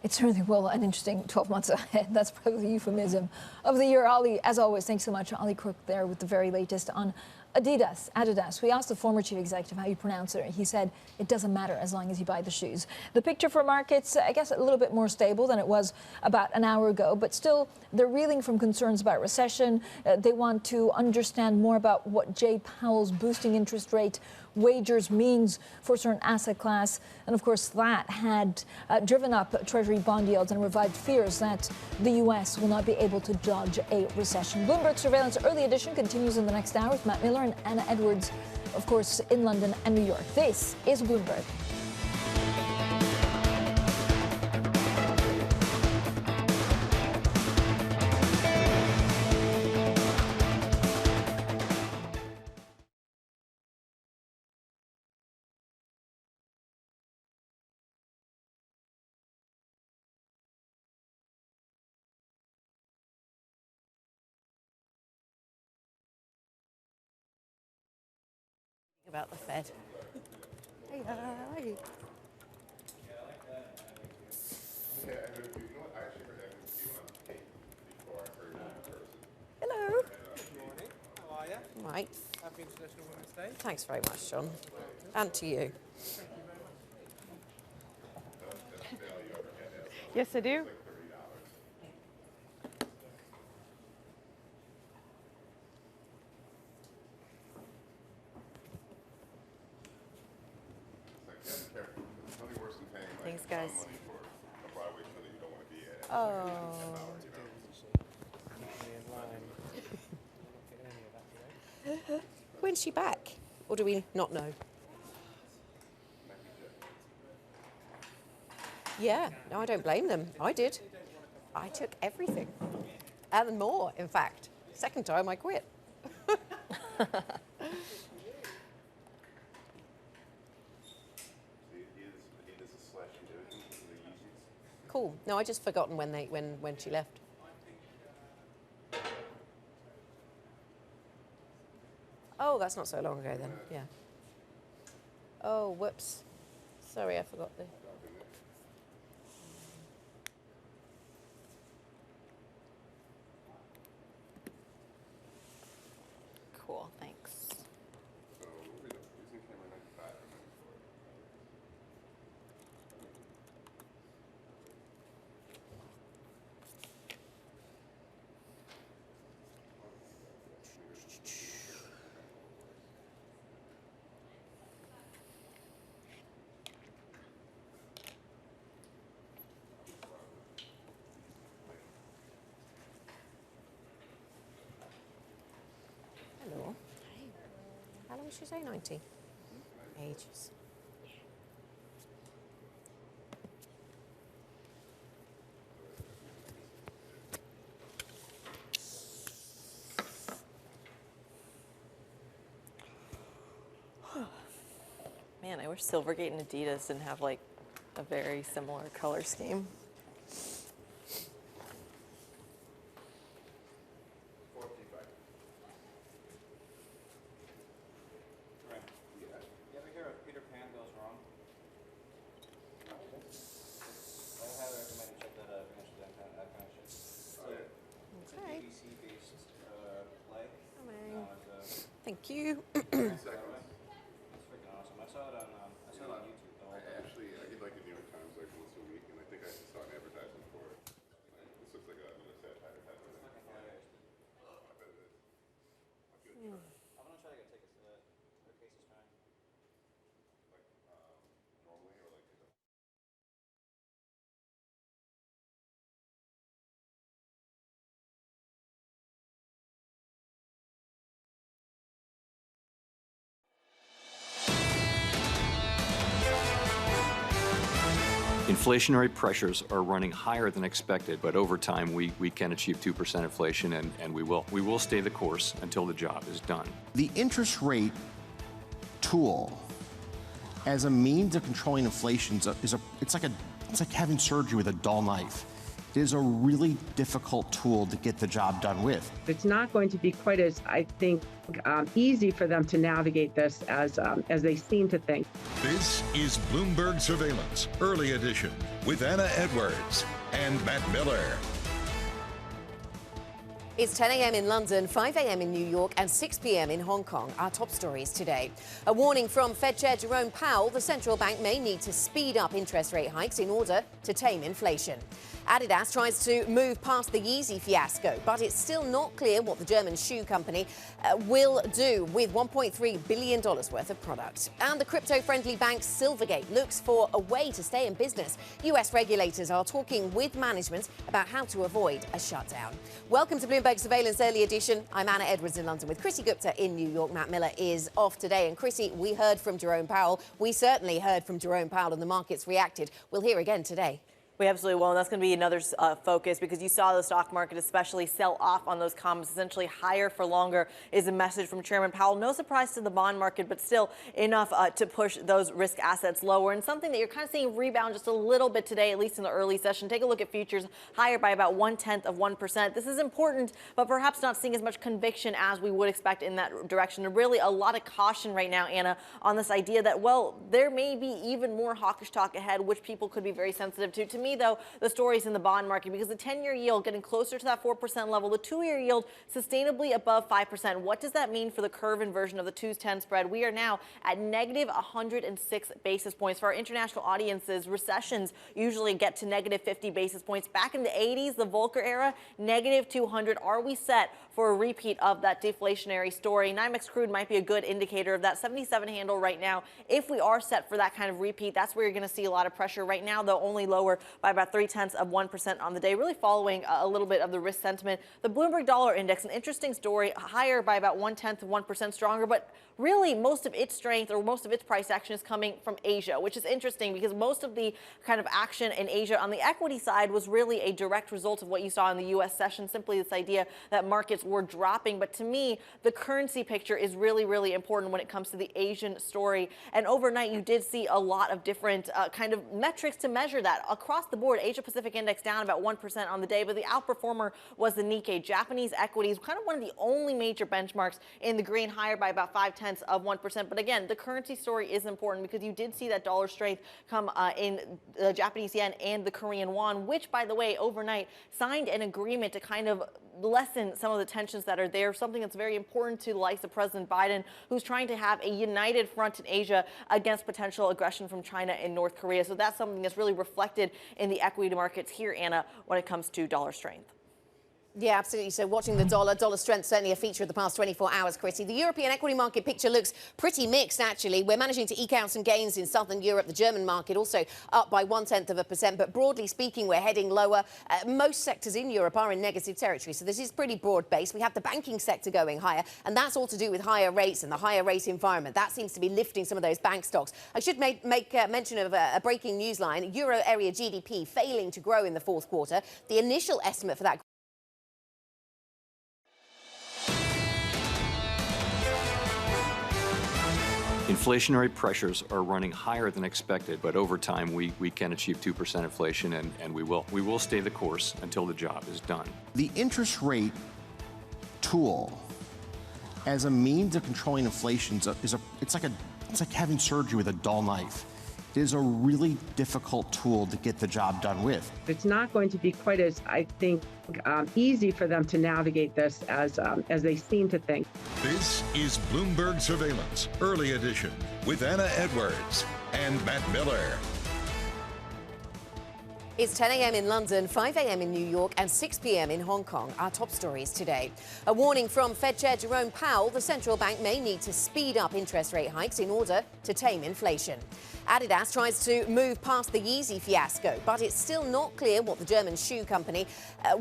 It certainly will, an interesting 12 months ahead. That's probably the euphemism of the year. Ollie, as always, thanks so much. Ollie Crook there with the very latest on Adidas. We asked the former chief executive how you pronounce it. He said it doesn't matter as long as you buy the shoes. The picture for markets, I guess, a little bit more stable than it was about an hour ago, but still they're reeling from concerns about recession. They want to understand more about what Jay Powell's boosting interest rate wagers means for a certain asset class. And of course, that had driven up Treasury bond yields and revived fears that the U.S. will not be able to dodge a recession. Bloomberg Surveillance Early Edition continues in the next hour with Matt Miller and Anna Edwards, of course, in London and New York. This is Bloomberg. About the Fed. Hey. Hello. Good morning. How are you? Right. Happy International Women's Day. Thanks very much, John. And to you. Yes, I do. Thanks, guys. Oh. When's she back? Or do we not know? Yeah, no, I don't blame them. I did. I took everything. And more, in fact. Second time I quit. Cool. No, I just forgotten when she left. that's not so long ago then. Yeah. Oh, whoops. Sorry, I forgot the... Cool, thanks. Hello. How long did she say? 90? Ages. Man, I wish Silvergate and Adidas didn't have like a very similar color scheme. Thank you. It's freaking awesome. I saw it on YouTube. I get like the New York Times like once a week, and I think I saw an advertisement for it. This looks like another satire advertisement. I bet it is. I'm gonna try to take her case is fine. Like normally or like. Inflationary pressures are running higher than expected, but over time we can achieve 2% inflation, and we will. We will stay the course until the job is done. The interest rate tool as a means of controlling inflation it's like having surgery with a dull knife. It is a really difficult tool to get the job done with. It's not going to be quite as, I think, easy for them to navigate this as they seem to think. This is Bloomberg Surveillance, Early Edition, with Anna Edwards and Matt Miller. It's 10 a.m. in London, 5 a.m. in New York, and 6 p.m. in Hong Kong. Our top stories today. A warning from Fed Chair Jerome Powell. The central bank may need to speed up interest rate hikes in order to tame inflation. Adidas tries to move past the Yeezy fiasco, but it's still not clear what the German shoe company will do with $1.3 billion worth of product. And the crypto-friendly bank Silvergate looks for a way to stay in business. U.S. regulators are talking with management about how to avoid a shutdown. Welcome to Bloomberg Surveillance Early Edition. I'm Anna Edwards in London with Chrissy Gupta in New York. Matt Miller is off today. And Chrissy, we heard from Jerome Powell. We certainly heard from Jerome Powell, and the markets reacted. We'll hear again today. We absolutely will, and that's going to be another focus because you saw the stock market especially sell off on those comments. Essentially, higher for longer is a message from Chairman Powell. No surprise to the bond market, but still enough to push those risk assets lower. And something that you're kind of seeing rebound just a little bit today, at least in the early session. Take a look at futures, higher by about 0.1%. This is important, but perhaps not seeing as much conviction as we would expect in that direction. And really a lot of caution right now, Anna, on this idea that, well, there may be even more hawkish talk ahead, which people could be very sensitive to. To me, though, the story's in the bond market because the 10-year yield getting closer to that 4% level, the 2-year yield sustainably above 5%. What does that mean for the curve inversion of the 2s10 spread? We are now at negative 106 basis points. For our international audiences, recessions usually get to negative 50 basis points. Back in the 80s, the Volcker era, negative 200. Are we set for a repeat of that deflationary story? NYMEX crude might be a good indicator of that 77 handle right now. If we are set for that kind of repeat, that's where you're going to see a lot of pressure right now, though only lower by about 0.3% on the day, really following a little bit of the risk sentiment. The Bloomberg Dollar Index, an interesting story, higher by about 0.1% stronger, but really most of its strength or most of its price action is coming from Asia, which is interesting because most of the kind of action in Asia on the equity side was really a direct result of what you saw in the U.S. session, simply this idea that markets were dropping. But to me, the currency picture is really, really important when it comes to the Asian story. And overnight, you did see a lot of different kind of metrics to measure that across across the board, Asia Pacific Index down about 1% on the day, but the outperformer was the Nikkei. Japanese equities, kind of one of the only major benchmarks in the green, higher by about 0.5%. But again, the currency story is important because you did see that dollar strength come in the Japanese yen and the Korean won, which, by the way, overnight signed an agreement to kind of lessen some of the tensions that are there, something that's very important to the likes of President Biden, who's trying to have a united front in Asia against potential aggression from China and North Korea. So that's something that's really reflected in the equity markets here, Anna, when it comes to dollar strength. Yeah, absolutely. So watching the dollar strength, certainly a feeture of the past 24 hours, Chrissy. The European equity market picture looks pretty mixed, actually. We're managing to eke out some gains in southern Europe. The German market also up by 0.1%. But broadly speaking, we're heading lower. Most sectors in Europe are in negative territory. So this is pretty broad-based. We have the banking sector going higher, and that's all to do with higher rates and the higher rate environment. That seems to be lifting some of those bank stocks. I should make mention of a breaking news line. Euro area GDP failing to grow in the fourth quarter. The initial estimate for that Inflationary pressures are running higher than expected, but over time we can achieve 2% inflation, and we will. We will stay the course until the job is done. The interest rate tool as a means of controlling inflation it's like having surgery with a dull knife. It is a really difficult tool to get the job done with. It's not going to be quite as, I think, easy for them to navigate this as they seem to think. This is Bloomberg Surveillance, Early Edition, with Anna Edwards and Matt Miller. It's 10 a.m. in London, 5 a.m. in New York, and 6 p.m. in Hong Kong. Our top stories today. A warning from Fed Chair Jerome Powell. The central bank may need to speed up interest rate hikes in order to tame inflation. Adidas tries to move past the Yeezy fiasco, but it's still not clear what the German shoe company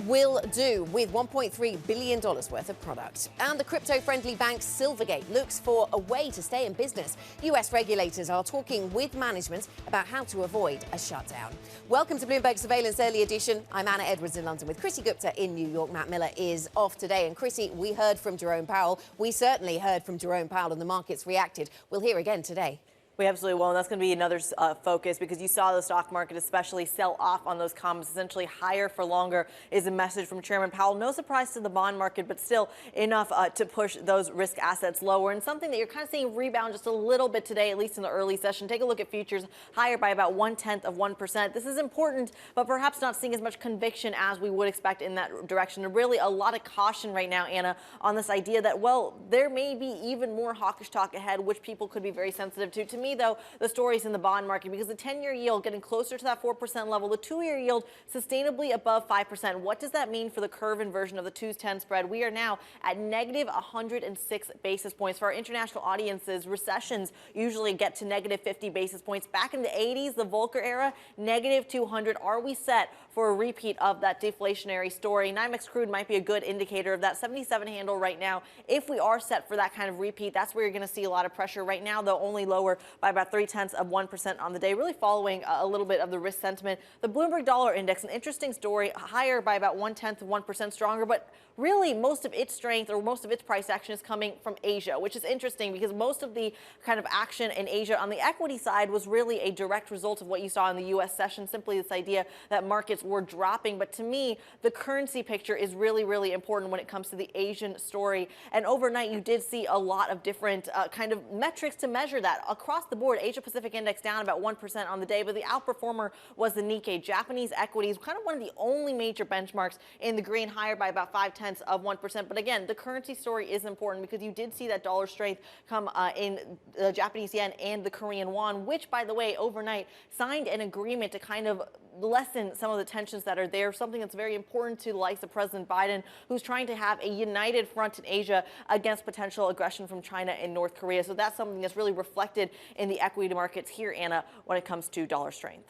will do with $1.3 billion worth of product. And the crypto-friendly bank Silvergate looks for a way to stay in business. U.S. regulators are talking with management about how to avoid a shutdown. Welcome to Bloomberg Surveillance Early Edition. I'm Anna Edwards in London with Chrissy Gupta in New York. Matt Miller is off today. And Chrissy, we heard from Jerome Powell. We certainly heard from Jerome Powell, and the markets reacted. We'll hear again today. We absolutely will, and that's going to be another focus because you saw the stock market especially sell off on those comments. Essentially, higher for longer is a message from Chairman Powell. No surprise to the bond market, but still enough to push those risk assets lower, and something that you're kind of seeing rebound just a little bit today, at least in the early session. Take a look at futures, higher by about 0.1%. This is important, but perhaps not seeing as much conviction as we would expect in that direction. And really a lot of caution right now, Anna, on this idea that, well, there may be even more hawkish talk ahead, which people could be very sensitive to. To me, though, the story's in the bond market because the 10-year yield getting closer to that 4% level, the 2-year yield sustainably above 5%. What does that mean for the curve inversion of the 2-10 spread? We are now at negative 106 basis points. For our international audiences, recessions usually get to negative 50 basis points. Back in the 80s, the Volcker era, negative 200. Are we set for a repeat of that deflationary story? NYMEX crude might be a good indicator of that 77 handle right now. If we are set for that kind of repeat, that's where you're going to see a lot of pressure right now, though only lower by about 0.3% on the day, really following a little bit of the risk sentiment. The Bloomberg Dollar Index, an interesting story, higher by about 0.1% stronger, but really most of its strength or most of its price action is coming from Asia, which is interesting because most of the kind of action in Asia on the equity side was really a direct result of what you saw in the U.S. session, simply this idea that markets were dropping. But to me, the currency picture is really, really important when it comes to the Asian story. And overnight, you did see a lot of different kind of metrics to measure that. Across the board, Asia Pacific Index down about 1% on the day, but the outperformer was the Nikkei. Japanese equities, kind of one of the only major benchmarks in the green, higher by about 0.5%. But again, the currency story is important because you did see that dollar strength come in the Japanese yen and the Korean won, which, by the way, overnight signed an agreement to kind of lessen some of the tensions that are there, something that's very important to the likes of President Biden, who's trying to have a united front in Asia against potential aggression from China and North Korea. So that's something that's really reflected in the equity markets here, Anna, when it comes to dollar strength.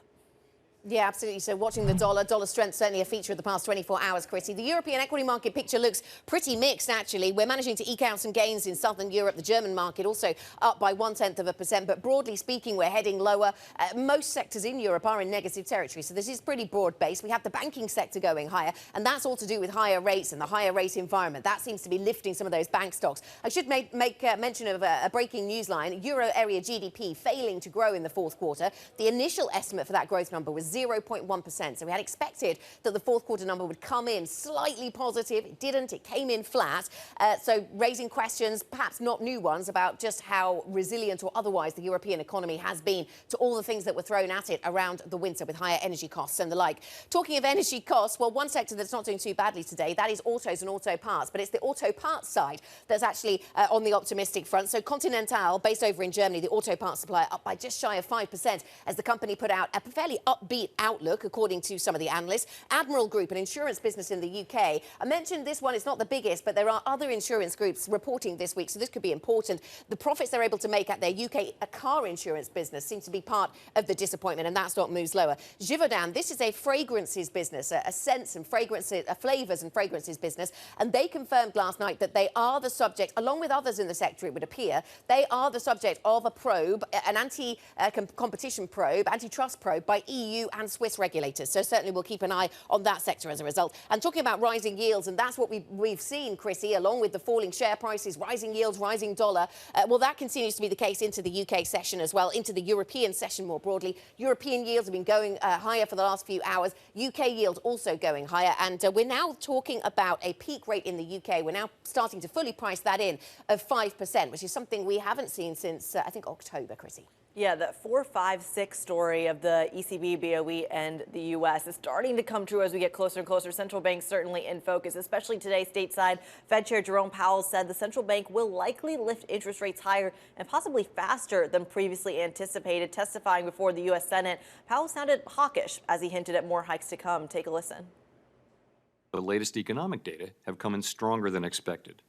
Yeah, absolutely. So watching the dollar strength, certainly a feature of the past 24 hours, Chrissy. The European equity market picture looks pretty mixed, actually. We're managing to eke out some gains in southern Europe. The German market also up by 0.1%. But broadly speaking, we're heading lower. Most sectors in Europe are in negative territory. So this is pretty broad-based. We have the banking sector going higher, and that's all to do with higher rates and the higher rate environment. That seems to be lifting some of those bank stocks. I should make mention of a breaking news line. Euro area GDP failing to grow in the fourth quarter. The initial estimate for that growth number was 0.1%. So we had expected that the fourth quarter number would come in slightly positive. It didn't. It came in flat. So raising questions, perhaps not new ones, about just how resilient or otherwise the European economy has been to all the things that were thrown at it around the winter with higher energy costs and the like. Talking of energy costs, well, one sector that's not doing too badly today, that is autos and auto parts. But it's the auto parts side that's actually on the optimistic front. So Continental, based over in Germany, the auto parts supplier, up by just shy of 5% as the company put out a fairly upbeat outlook, according to some of the analysts. Admiral Group, an insurance business in the UK. I mentioned this one is not the biggest, but there are other insurance groups reporting this week, so this could be important. The profits they're able to make at their UK car insurance business seems to be part of the disappointment, and that stock moves lower. Givaudan, this is a fragrances business, a scents and fragrances, a flavours and fragrances business, and they confirmed last night that they are the subject, along with others in the sector, it would appear, they are the subject of a probe, an anti-competition probe, antitrust probe by EU and Swiss regulators. So certainly we'll keep an eye on that sector as a result. And talking about rising yields, and that's what we've seen, Chrissy, along with the falling share prices, rising yields, rising dollar. Well, that continues to be the case into the UK session as well, into the European session more broadly. European yields have been going higher for the last few hours. UK yield also going higher. And we're now talking about a peak rate in the UK. We're now starting to fully price that in of 5%, which is something we haven't seen since, I think, October, Chrissy. Yeah, the 4, 5, 6 story of the ECB, BOE, and the U.S. is starting to come true as we get closer and closer. Central banks certainly in focus, especially today stateside. Fed Chair Jerome Powell said the central bank will likely lift interest rates higher and possibly faster than previously anticipated. Testifying before the U.S. Senate, Powell sounded hawkish as he hinted at more hikes to come. Take a listen. The latest economic data have come in stronger than expected,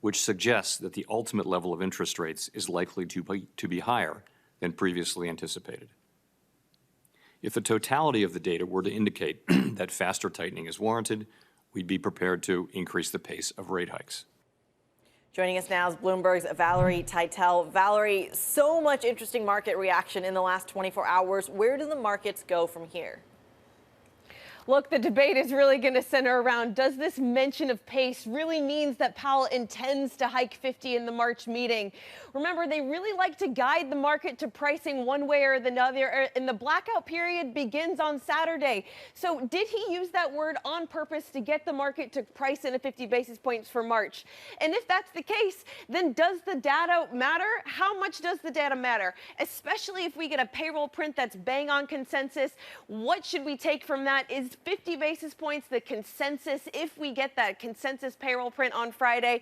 which suggests that the ultimate level of interest rates is likely to be higher than previously anticipated. If the totality of the data were to indicate that faster tightening is warranted, we'd be prepared to increase the pace of rate hikes. Joining us now is Bloomberg's Valerie Teitel. Valerie, so much interesting market reaction in the last 24 hours. Where do the markets go from here? Look, the debate is really going to center around, does this mention of pace really means that Powell intends to hike 50 in the March meeting? Remember, they really like to guide the market to pricing one way or the other, and the blackout period begins on Saturday. So did he use that word on purpose to get the market to price in a 50 basis points for March? And if that's the case, then does the data matter? How much does the data matter? Especially if we get a payroll print that's bang on consensus. What should we take from that? Is 50 basis points the consensus if we get that consensus payroll print on Friday?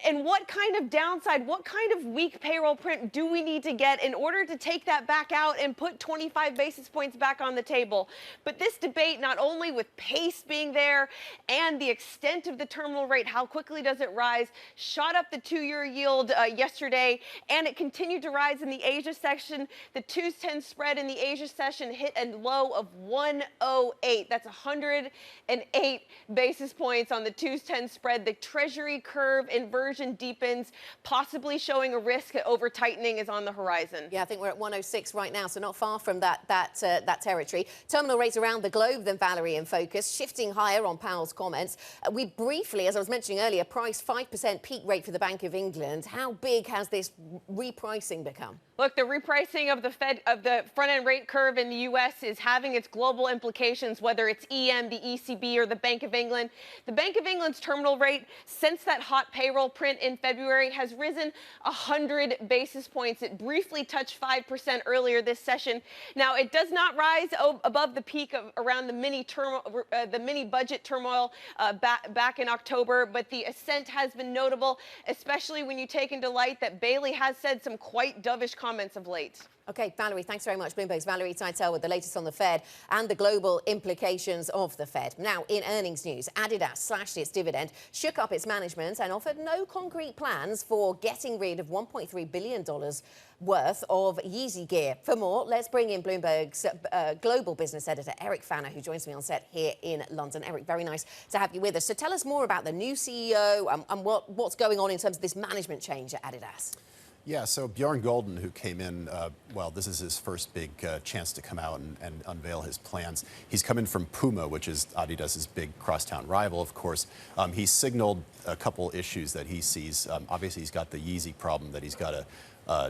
And what kind of downside, what kind of weak payroll print do we need to get in order to take that back out and put 25 basis points back on the table? But this debate, not only with pace being there and the extent of the terminal rate, how quickly does it rise, shot up the 2-year yield yesterday, and it continued to rise in the Asia session. The 2-10 spread in the Asia session hit a low of 108. That's 108 basis points on the 2-10 spread. The Treasury curve inversion deepens, possibly showing a risk that over tightening is on the horizon. Yeah, I think we're at 106 right now, so not far from that territory. Terminal rates around the globe, then, Valerie, in focus, shifting higher on Powell's comments. We briefly, as I was mentioning earlier, priced 5% peak rate for the Bank of England. How big has this repricing become? Look, the repricing of the front-end rate curve in the U.S. is having its global implications, whether it's EM, the ECB, or the Bank of England. The Bank of England's terminal rate since that hot payroll print in February has risen 100 basis points. It briefly touched 5% earlier this session. Now, it does not rise above the peak of around the mini budget turmoil back in October, but the ascent has been notable, especially when you take into light that Bailey has said some quite dovish comments of late. Okay, Valerie, thanks very much. Bloomberg's Valerie Teitel with the latest on the Fed and the global implications of the Fed. Now, in earnings news, Adidas slashed its dividend, shook up its management and offered no concrete plans for getting rid of $1.3 billion worth of Yeezy gear. For more, let's bring in Bloomberg's global business editor, Eric Fanner, who joins me on set here in London. Eric, very nice to have you with us. So tell us more about the new CEO and what's going on in terms of this management change at Adidas. Yeah, so Bjorn Gulden, who came in, well, this is his first big chance to come out and unveil his plans. He's come in from Puma, which is Adidas's big crosstown rival, of course. He signaled a couple issues that he sees. Obviously, he's got the Yeezy problem that he's got to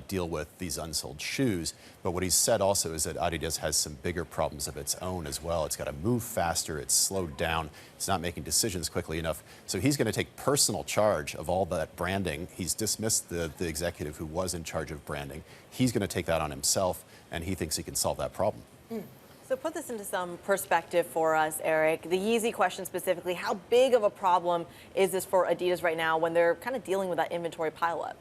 deal with these unsold shoes. But what he's said also is that Adidas has some bigger problems of its own as well. It's got to move faster. It's slowed down. It's not making decisions quickly enough. So he's going to take personal charge of all that branding. He's dismissed the executive who was in charge of branding. He's going to take that on himself, and he thinks he can solve that problem. So put this into some perspective for us, Eric. The Yeezy question specifically, how big of a problem is this for Adidas right now when they're kind of dealing with that inventory pileup?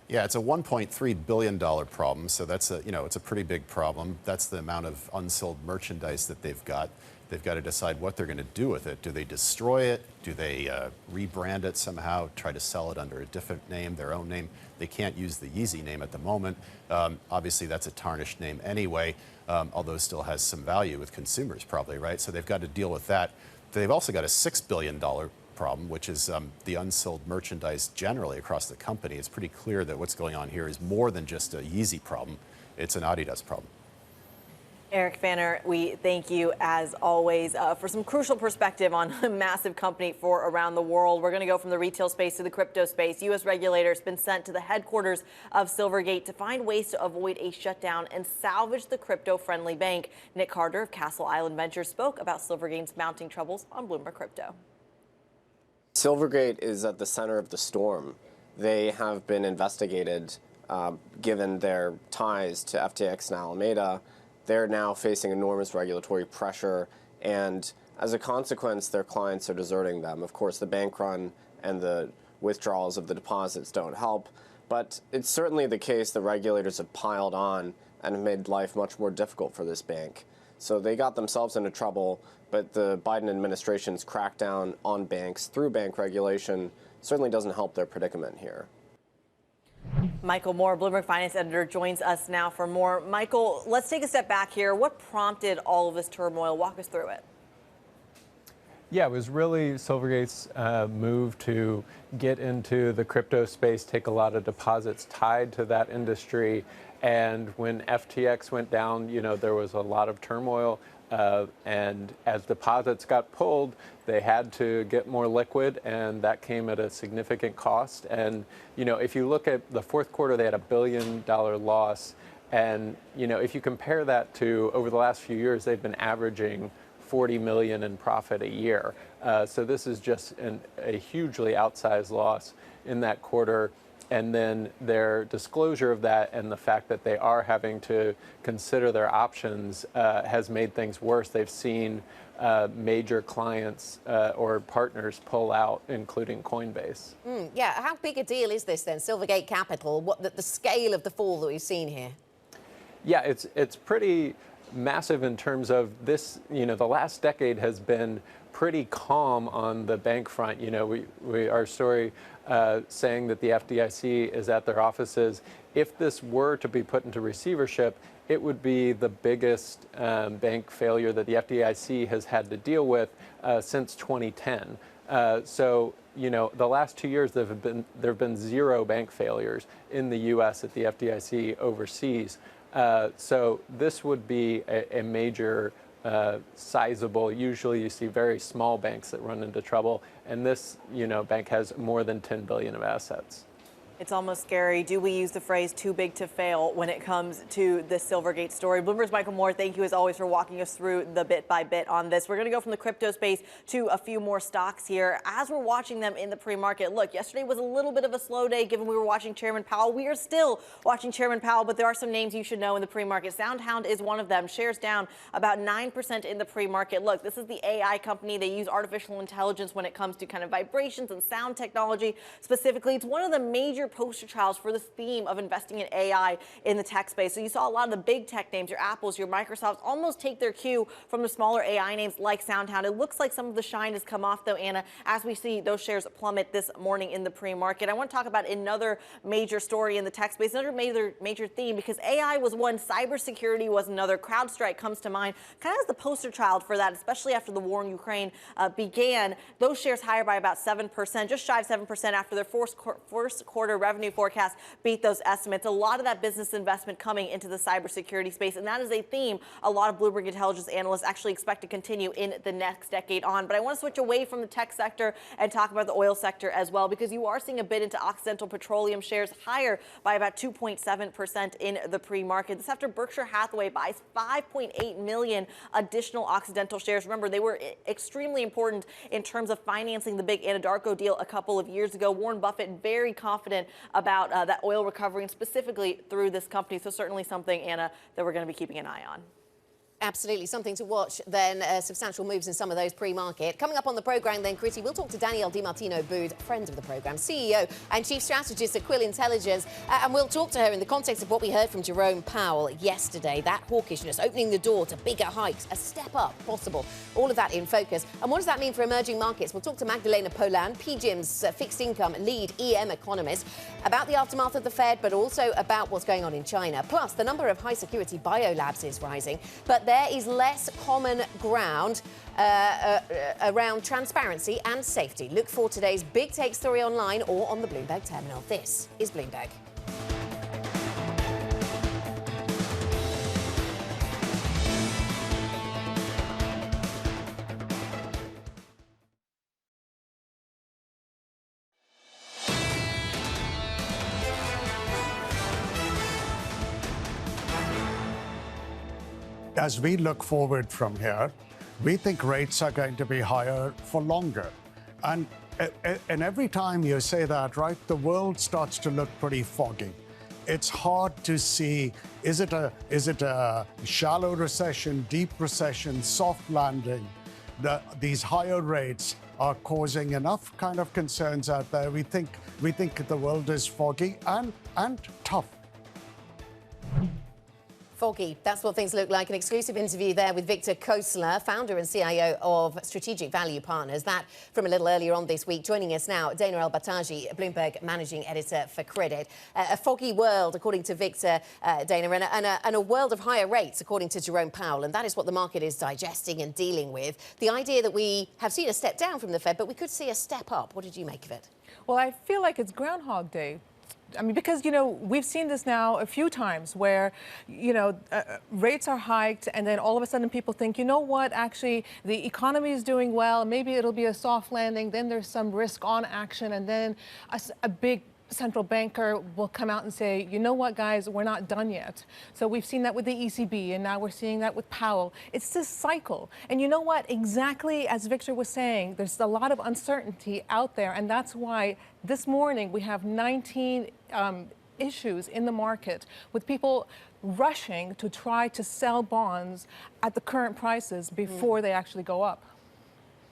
Yeah, it's a $1.3 billion problem, so that's it's a pretty big problem. That's the amount of unsold merchandise that they've got. They've got to decide what they're going to do with it. Do they destroy it? Do they rebrand it somehow, try to sell it under a different name, their own name? They can't use the Yeezy name at the moment. Obviously, that's a tarnished name anyway, although it still has some value with consumers probably, right? So they've got to deal with that. They've also got a $6 billion problem, which is the unsold merchandise generally across the company. It's pretty clear that what's going on here is more than just a Yeezy problem. It's an Adidas problem. Eric Fanner, we thank you as always for some crucial perspective on a massive company for around the world. We're going to go from the retail space to the crypto space. U.S. regulators been sent to the headquarters of Silvergate to find ways to avoid a shutdown and salvage the crypto-friendly bank. Nick Carter of Castle Island Ventures spoke about Silvergate's mounting troubles on Bloomberg Crypto. Silvergate is at the center of the storm. They have been investigated given their ties to FTX and Alameda. They're now facing enormous regulatory pressure, and as a consequence, their clients are deserting them. Of course, the bank run and the withdrawals of the deposits don't help, but it's certainly the case that regulators have piled on and have made life much more difficult for this bank. So they got themselves into trouble, but the Biden administration's crackdown on banks through bank regulation certainly doesn't help their predicament here. Michael Moore, Bloomberg Finance Editor, joins us now for more. Michael, let's take a step back here. What prompted all of this turmoil? Walk us through it. Yeah, it was really Silvergate's move to get into the crypto space, take a lot of deposits tied to that industry. And when FTX went down, there was a lot of turmoil. And as deposits got pulled, they had to get more liquid, and that came at a significant cost. And, if you look at the fourth quarter, they had $1 billion loss. And, if you compare that to over the last few years, they've been averaging 40 million in profit a year. So this is just a hugely outsized loss in that quarter. And then their disclosure of that and the fact that they are having to consider their options has made things worse. They've seen major clients or partners pull out, including Coinbase. Yeah, how big a deal is this then, Silvergate Capital? What the scale of the fall that we've seen here? Yeah, it's pretty massive in terms of this. The last decade has been pretty calm on the bank front. Our story saying that the FDIC is at their offices. If this were to be put into receivership, it would be the biggest bank failure that the FDIC has had to deal with since 2010. So, the last 2 years there have been 0 bank failures in the U.S. at the FDIC overseas. So this would be a major sizable. Usually you see very small banks that run into trouble, and this bank has more than 10 billion of assets. It's almost scary. Do we use the phrase too big to fail when it comes to the Silvergate story? Bloomberg's Michael Moore, thank you as always for walking us through the bit by bit on this. We're going to go from the crypto space to a few more stocks here as we're watching them in the pre-market. Look, yesterday was a little bit of a slow day given we were watching Chairman Powell. We are still watching Chairman Powell, but there are some names you should know in the pre-market. SoundHound is one of them. Shares down about 9% in the pre-market. Look, this is the AI company. They use artificial intelligence when it comes to kind of vibrations and sound technology. Specifically, it's one of the major poster childs for this theme of investing in AI in the tech space. So you saw a lot of the big tech names, your Apples, your Microsofts, almost take their cue from the smaller AI names like SoundHound. It looks like some of the shine has come off, though, Anna, as we see those shares plummet this morning in the pre-market. I want to talk about another major story in the tech space, another major theme, because AI was one, cybersecurity was another. CrowdStrike comes to mind, kind of as the poster child for that, especially after the war in Ukraine began. Those shares higher by about 7%, just shy of 7% after their first quarter revenue forecast beat those estimates. A lot of that business investment coming into the cybersecurity space, and that is a theme a lot of Bloomberg intelligence analysts actually expect to continue in the next decade on. But I want to switch away from the tech sector and talk about the oil sector as well, because you are seeing a bid into Occidental Petroleum shares higher by about 2.7% in the pre-market. This after Berkshire Hathaway buys 5.8 million additional Occidental shares. Remember, they were extremely important in terms of financing the big Anadarko deal a couple of years ago. Warren Buffett very confident about that oil recovery, and specifically through this company. So certainly something, Anna, that we're going to be keeping an eye on. Absolutely, something to watch then. Substantial moves in some of those pre-market. Coming up on the programme then, Chrissy, we'll talk to Danielle DiMartino Booth, friend of the programme, CEO and Chief Strategist at Quill Intelligence, and we'll talk to her in the context of what we heard from Jerome Powell yesterday, that hawkishness, opening the door to bigger hikes, a step up possible, all of that in focus. And what does that mean for emerging markets? We'll talk to Magdalena Polan, PGIM's fixed income lead EM economist, about the aftermath of the Fed, but also about what's going on in China. Plus, the number of high-security biolabs is rising, but there is less common ground around transparency and safety. Look for today's big take story online or on the Bloomberg terminal. This is Bloomberg. As we look forward from here, we think rates are going to be higher for longer. And every time you say that, right, the world starts to look pretty foggy. It's hard to see, is it a shallow recession, deep recession, soft landing? These higher rates are causing enough kind of concerns out there. We think the world is foggy and tough. Foggy, that's what things look like. An exclusive interview there with Victor Kosler, founder and CIO of Strategic Value Partners. That from a little earlier on this week. Joining us now, Dana El-Battaji, Bloomberg Managing Editor for Credit. A foggy world, according to Victor, Dana, and a world of higher rates, according to Jerome Powell. And that is what the market is digesting and dealing with. The idea that we have seen a step down from the Fed, but we could see a step up. What did you make of it? Well, I feel like it's Groundhog Day. I mean, because, you know, we've seen this now a few times where, you know, rates are hiked and then all of a sudden people think, you know what, actually, the economy is doing well. Maybe it'll be a soft landing. Then there's some risk on action. And then a big central banker will come out and say, you know what, guys, we're not done yet. So we've seen that with the ECB, and now we're seeing that with Powell. It's this cycle. And you know what? Exactly as Victor was saying, there's a lot of uncertainty out there, and that's why this morning we have 19 issues in the market with people rushing to try to sell bonds at the current prices before they actually go up.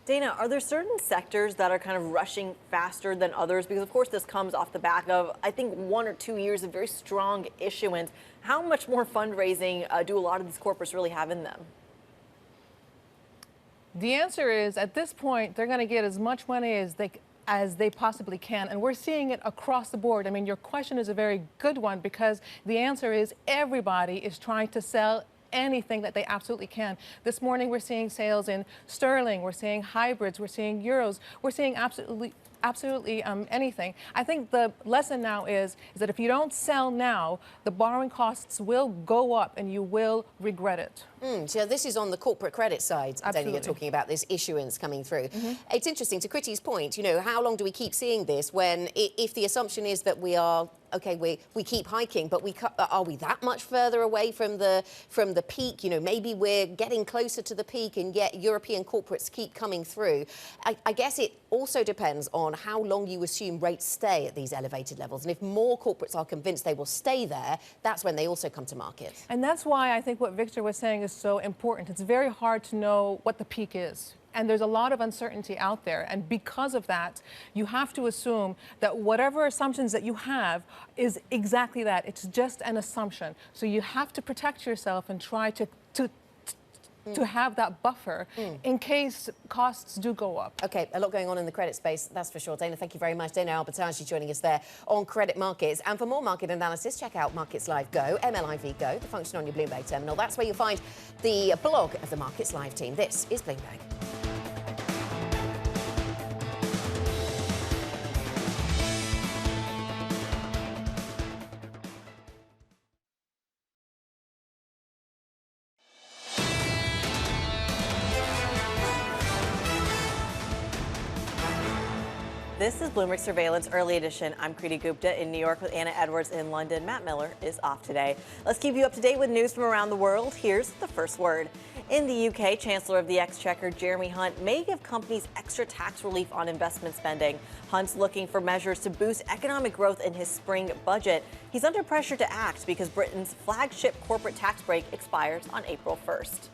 Dana, are there certain sectors that are kind of rushing faster than others? Because, of course, this comes off the back of, I think, 1 or 2 years of very strong issuance. How much more fundraising do a lot of these corporates really have in them? The answer is, at this point, they're going to get as much money as they possibly can. And we're seeing it across the board. I mean, your question is a very good one, because the answer is everybody is trying to sell anything that they absolutely can. This morning we're seeing sales in sterling, we're seeing hybrids, we're seeing euros, we're seeing absolutely anything. I think the lesson now is that if you don't sell now, the borrowing costs will go up and you will regret it. So this is on the corporate credit side, Dana, you're talking about this issuance coming through. It's interesting, to Critty's point, you know, how long do we keep seeing this when, if the assumption is that we are, okay, we keep hiking, but are we that much further away from the peak? You know, maybe we're getting closer to the peak, and yet European corporates keep coming through. I guess it also depends on how long you assume rates stay at these elevated levels. And if more corporates are convinced they will stay there, that's when they also come to market. And that's why I think what Victor was saying is so important. It's very hard to know what the peak is. And there's a lot of uncertainty out there. And because of that, you have to assume that whatever assumptions that you have is exactly that. It's just an assumption. So you have to protect yourself and try to have that buffer in case costs do go up. Okay, a lot going on in the credit space, that's for sure. Dana, thank you very much. Dana El-Battaji joining us there on credit markets. And for more market analysis, check out Markets Live Go, MLIV Go, the function on your Bloomberg terminal. That's where you'll find the blog of the Markets Live team. This is Bloomberg. This is Bloomberg Surveillance Early Edition. I'm Kriti Gupta in New York with Anna Edwards in London. Matt Miller is off today. Let's keep you up to date with news from around the world. Here's the first word. In the UK, Chancellor of the Exchequer Jeremy Hunt may give companies extra tax relief on investment spending. Hunt's looking for measures to boost economic growth in his spring budget. He's under pressure to act because Britain's flagship corporate tax break expires on April 1st.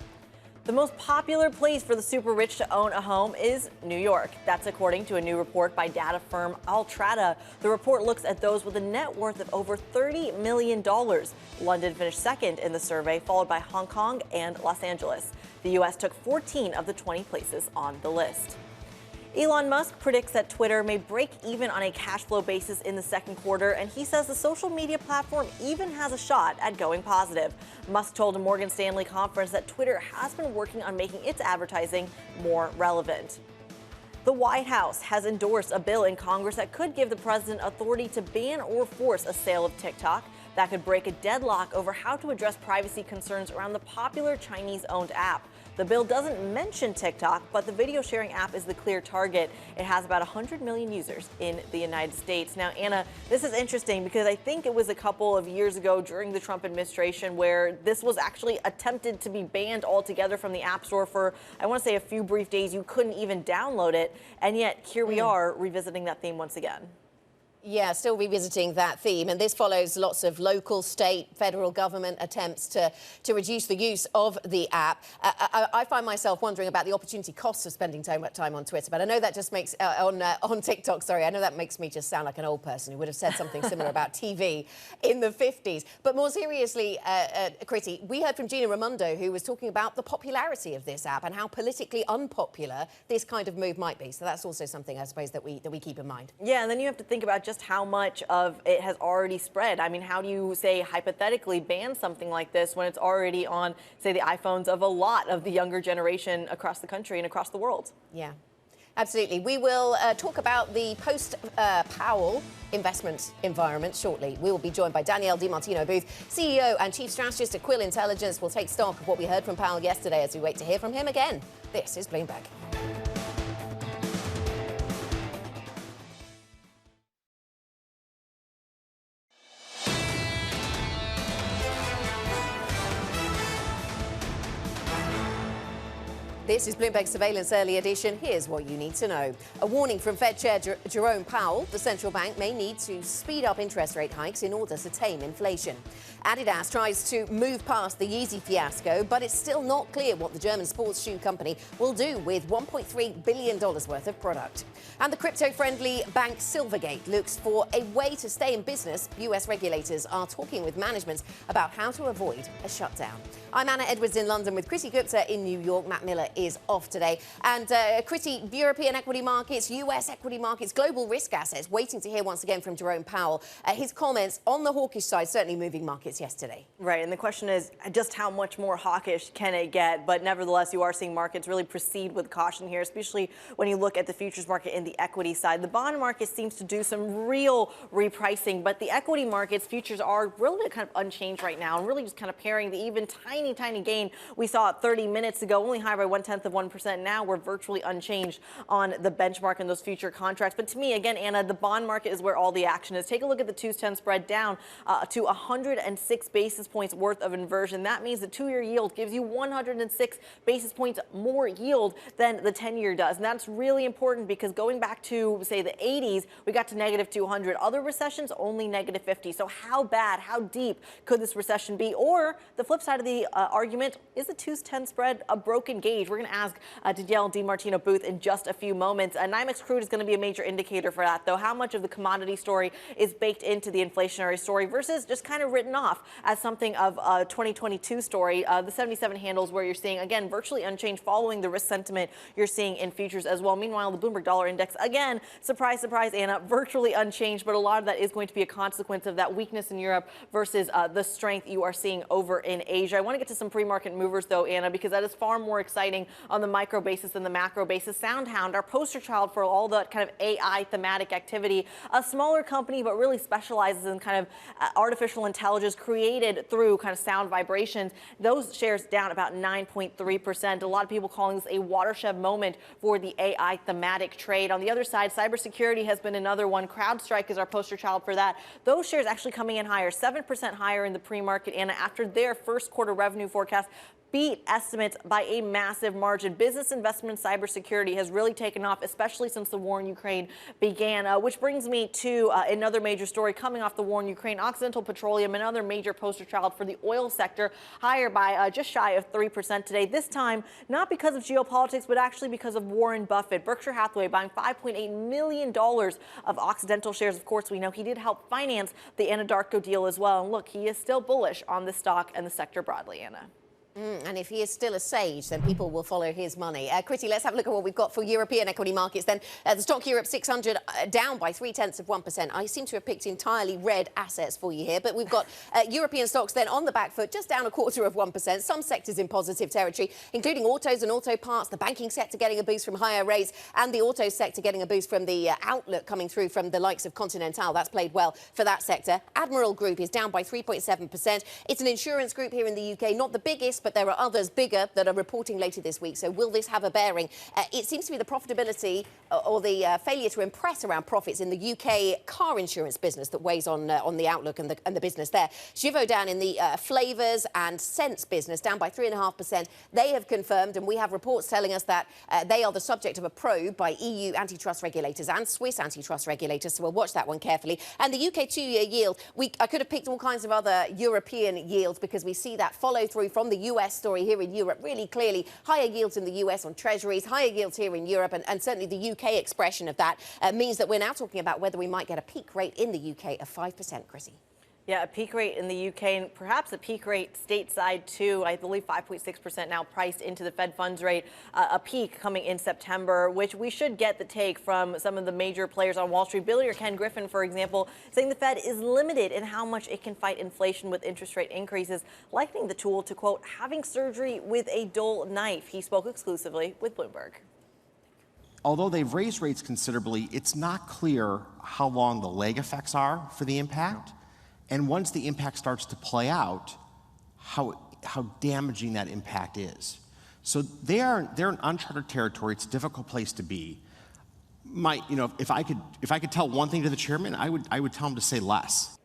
The most popular place for the super rich to own a home is New York. That's according to a new report by data firm Altrata. The report looks at those with a net worth of over $30 million. London finished second in the survey, followed by Hong Kong and Los Angeles. The U.S. took 14 of the 20 places on the list. Elon Musk predicts that Twitter may break even on a cash flow basis in the second quarter, and he says the social media platform even has a shot at going positive. Musk told a Morgan Stanley conference that Twitter has been working on making its advertising more relevant. The White House has endorsed a bill in Congress that could give the president authority to ban or force a sale of TikTok. That could break a deadlock over how to address privacy concerns around the popular Chinese-owned app. The bill doesn't mention TikTok, but the video sharing app is the clear target. It has about 100 million users in the United States. Now, Anna, this is interesting because I think it was a couple of years ago during the Trump administration where this was actually attempted to be banned altogether from the App Store for, I want to say, a few brief days. You couldn't even download it. And yet here we are revisiting that theme once again. Yeah, still revisiting that theme. And this follows lots of local, state, federal government attempts to reduce the use of the app. I find myself wondering about the opportunity costs of spending time on Twitter. But I know that just makes, on TikTok, sorry, I know that makes me just sound like an old person who would have said something similar about TV in the 50s. But more seriously, Kriti, we heard from Gina Raimondo, who was talking about the popularity of this app and how politically unpopular this kind of move might be. So that's also something, I suppose, that we keep in mind. Yeah, and then you have to think about just how much of it has already spread. I mean, how do you, say, hypothetically ban something like this when it's already on, say, the iPhones of a lot of the younger generation across the country and across the world? Yeah. Absolutely. We will talk about the post-Powell investment environment shortly. We will be joined by Danielle DiMartino Booth, CEO and Chief Strategist at Quill Intelligence. We'll take stock of what we heard from Powell yesterday as we wait to hear from him again. This is Bloomberg. This is Bloomberg Surveillance Early Edition. Here's what you need to know. A warning from Fed Chair Jerome Powell. The central bank may need to speed up interest rate hikes in order to tame inflation. Adidas tries to move past the Yeezy fiasco, but it's still not clear what the German sports shoe company will do with $1.3 billion worth of product. And the crypto-friendly bank Silvergate looks for a way to stay in business. US regulators are talking with management about how to avoid a shutdown. I'm Anna Edwards in London with Kriti Gupta in New York. Matt Miller is off today. And Kriti, European equity markets, US equity markets, global risk assets, waiting to hear once again from Jerome Powell. His comments on the hawkish side certainly moving markets yesterday. Right, and the question is just how much more hawkish can it get? But nevertheless, you are seeing markets really proceed with caution here, especially when you look at the futures market in the equity side. The bond market seems to do some real repricing, but the equity markets futures are really kind of unchanged right now and really just kind of pairing the even tiny gain we saw 30 minutes ago, only higher by 0.1%. Now we're virtually unchanged on the benchmark and those future contracts. But to me, again, Anna, the bond market is where all the action is. Take a look at the 2-10 spread down to 106 basis points worth of inversion. That means the 2-year yield gives you 106 basis points more yield than the 10-year does. And that's really important because going back to, say, the 80s, we got to negative 200. Other recessions, only negative 50. So how bad, how deep could this recession be? Or the flip side of the argument, is the 2-10 spread a broken gauge? We're going to ask Danielle DiMartino Booth in just a few moments. NYMEX crude is going to be a major indicator for that, though. How much of the commodity story is baked into the inflationary story versus just kind of written off as something of a 2022 story? The 77 handles where you're seeing, again, virtually unchanged following the risk sentiment you're seeing in futures as well. Meanwhile, the Bloomberg Dollar Index, again, surprise, surprise, Anna, virtually unchanged, but a lot of that is going to be a consequence of that weakness in Europe versus the strength you are seeing over in Asia. I want to get get to some pre-market movers, though, Anna, because that is far more exciting on the micro basis than the macro basis. SoundHound, our poster child for all the kind of AI thematic activity, a smaller company, but really specializes in kind of artificial intelligence created through kind of sound vibrations. Those shares down about 9.3%. A lot of people calling this a watershed moment for the AI thematic trade. On the other side, cybersecurity has been another one. CrowdStrike is our poster child for that. Those shares actually coming in higher, 7% higher in the pre-market, Anna, after their first quarter revenue forecast beat estimates by a massive margin. Business investment in cybersecurity has really taken off, especially since the war in Ukraine began, which brings me to another major story coming off the war in Ukraine. Occidental Petroleum, another major poster child for the oil sector, higher by just shy of 3% today. This time, not because of geopolitics, but actually because of Warren Buffett. Berkshire Hathaway buying $5.8 million of Occidental shares. Of course, we know he did help finance the Anadarko deal as well. And look, he is still bullish on the stock and the sector broadly, Anna. And if he is still a sage, then people will follow his money. Chrissy, let's have a look at what we've got for European equity markets then. The stock Europe 600 down by 0.3%. I seem to have picked entirely red assets for you here, but we've got European stocks then on the back foot, just down 0.25%. Some sectors in positive territory, including autos and auto parts, the banking sector getting a boost from higher rates, and the auto sector getting a boost from the outlook coming through from the likes of Continental. That's played well for that sector. Admiral Group is down by 3.7%. It's an insurance group here in the UK, not the biggest, but there are others bigger that are reporting later this week. So will this have a bearing? It seems to be the profitability or the failure to impress around profits in the UK car insurance business that weighs on the outlook and the business there. Givo down in the flavours and scents business, down by 3.5%. They have confirmed, and we have reports telling us that they are the subject of a probe by EU antitrust regulators and Swiss antitrust regulators. So we'll watch that one carefully. And the UK two-year yield, I could have picked all kinds of other European yields because we see that follow through from the US story here in Europe really clearly. Higher yields in the US on treasuries, higher yields here in Europe, and certainly the UK expression of that means that we're now talking about whether we might get a peak rate in the UK of 5%, Chrissy. Yeah, a peak rate in the UK and perhaps a peak rate stateside too. I believe 5.6% now priced into the Fed funds rate. A peak coming in September, which we should get the take from some of the major players on Wall Street. Billionaire Ken Griffin, for example, saying the Fed is limited in how much it can fight inflation with interest rate increases, likening the tool to, quote, having surgery with a dull knife. He spoke exclusively with Bloomberg. Although they've raised rates considerably, it's not clear how long the lag effects are for the impact. And once the impact starts to play out, how damaging that impact is. So they're in uncharted territory. It's a difficult place to be. If I could tell one thing to the chairman, I would tell him to say less.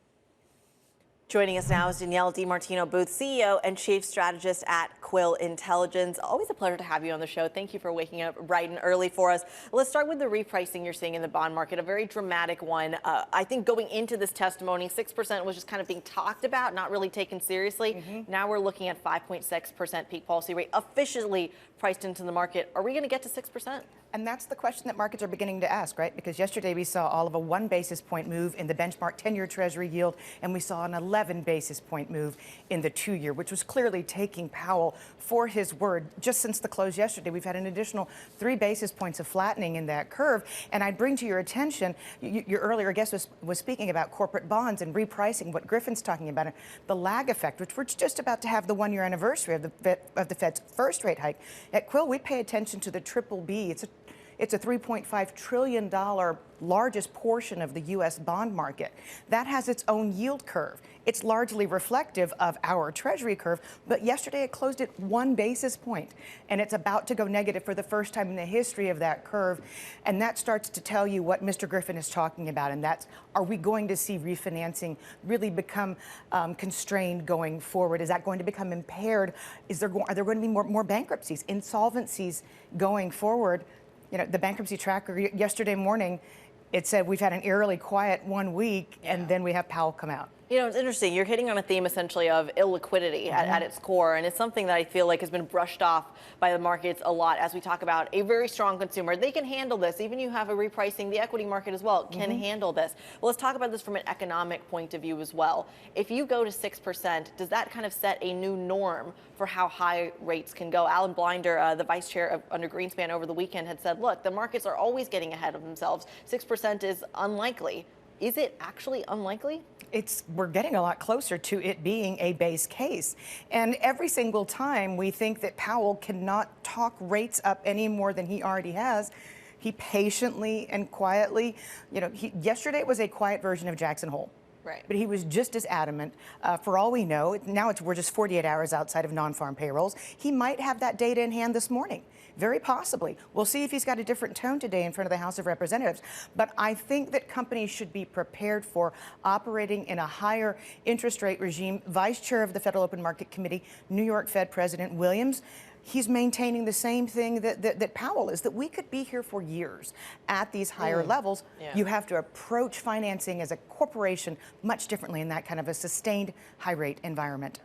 Joining us now is Danielle DiMartino Booth, CEO and Chief Strategist at Quill Intelligence. Always a pleasure to have you on the show. Thank you for waking up bright and early for us. Let's start with the repricing you're seeing in the bond market, a very dramatic one. I think going into this testimony, 6% was just kind of being talked about, not really taken seriously. Now we're looking at 5.6% peak policy rate officially priced into the market. Are we going to get to 6%? And that's the question that markets are beginning to ask, right? Because yesterday we saw all of a 1 basis point move in the benchmark 10-year Treasury yield, and we saw an 11 basis point move in the 2-year, which was clearly taking Powell for his word. Just since the close yesterday, we've had an additional 3 basis points of flattening in that curve. And I'd bring to your attention, your earlier guest was speaking about corporate bonds and repricing, what Griffin's talking about, the lag effect, which we're just about to have the 1-year anniversary of the Fed's first rate hike. At Quill, we pay attention to the BBB. It's a $3.5 trillion largest portion of the U.S. bond market. That has its own yield curve. It's largely reflective of our Treasury curve, but yesterday it closed at 1 basis point, and it's about to go negative for the first time in the history of that curve. And that starts to tell you what Mr. Griffin is talking about, and that's, are we going to see refinancing really become constrained going forward? Is that going to become impaired? Are there going to be more bankruptcies, insolvencies going forward? You know, the bankruptcy tracker yesterday morning, it said we've had an eerily quiet 1 week, and then we have Powell come out. You know, it's interesting. You're hitting on a theme essentially of illiquidity at its core, and it's something that I feel like has been brushed off by the markets a lot as we talk about a very strong consumer. They can handle this. Even you have a repricing, the equity market as well can handle this. Well, let's talk about this from an economic point of view as well. If you go to 6%, does that kind of set a new norm for how high rates can go? Alan Blinder, the vice chair under Greenspan over the weekend, had said, look, the markets are always getting ahead of themselves. 6% is unlikely. Is it actually unlikely? We're getting a lot closer to it being a base case. And every single time we think that Powell cannot talk rates up any more than he already has, he patiently and quietly, yesterday was a quiet version of Jackson Hole. Right. But he was just as adamant. For all we know, now we're just 48 hours outside of non-farm payrolls. He might have that data in hand this morning. Very possibly. We'll see if he's got a different tone today in front of the House of Representatives. But I think that companies should be prepared for operating in a higher interest rate regime. Vice Chair of the Federal Open Market Committee, New York Fed President Williams, he's maintaining the same thing that Powell is, that we could be here for years at these higher levels. Yeah. You have to approach financing as a corporation much differently in that kind of a sustained high rate environment.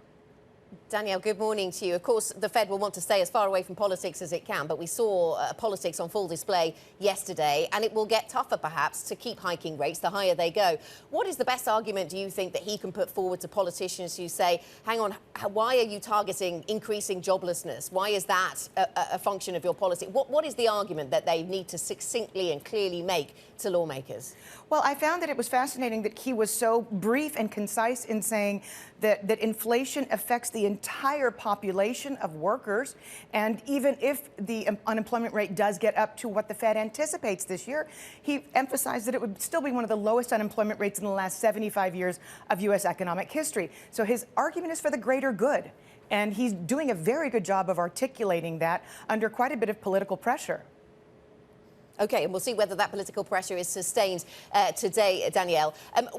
Danielle, good morning to you. Of course, the Fed will want to stay as far away from politics as it can, but we saw politics on full display yesterday, and it will get tougher, perhaps, to keep hiking rates the higher they go. What is the best argument, do you think, that he can put forward to politicians who say, hang on, why are you targeting increasing joblessness? Why is that a function of your policy? What is the argument that they need to succinctly and clearly make to lawmakers? Well, I found that it was fascinating that he was so brief and concise in saying that inflation affects the entire population of workers. And even if the unemployment rate does get up to what the Fed anticipates this year, he emphasized that it would still be one of the lowest unemployment rates in the last 75 years of U.S. economic history. So his argument is for the greater good. And he's doing a very good job of articulating that under quite a bit of political pressure. OK, and we'll see whether that political pressure is sustained today, Danielle.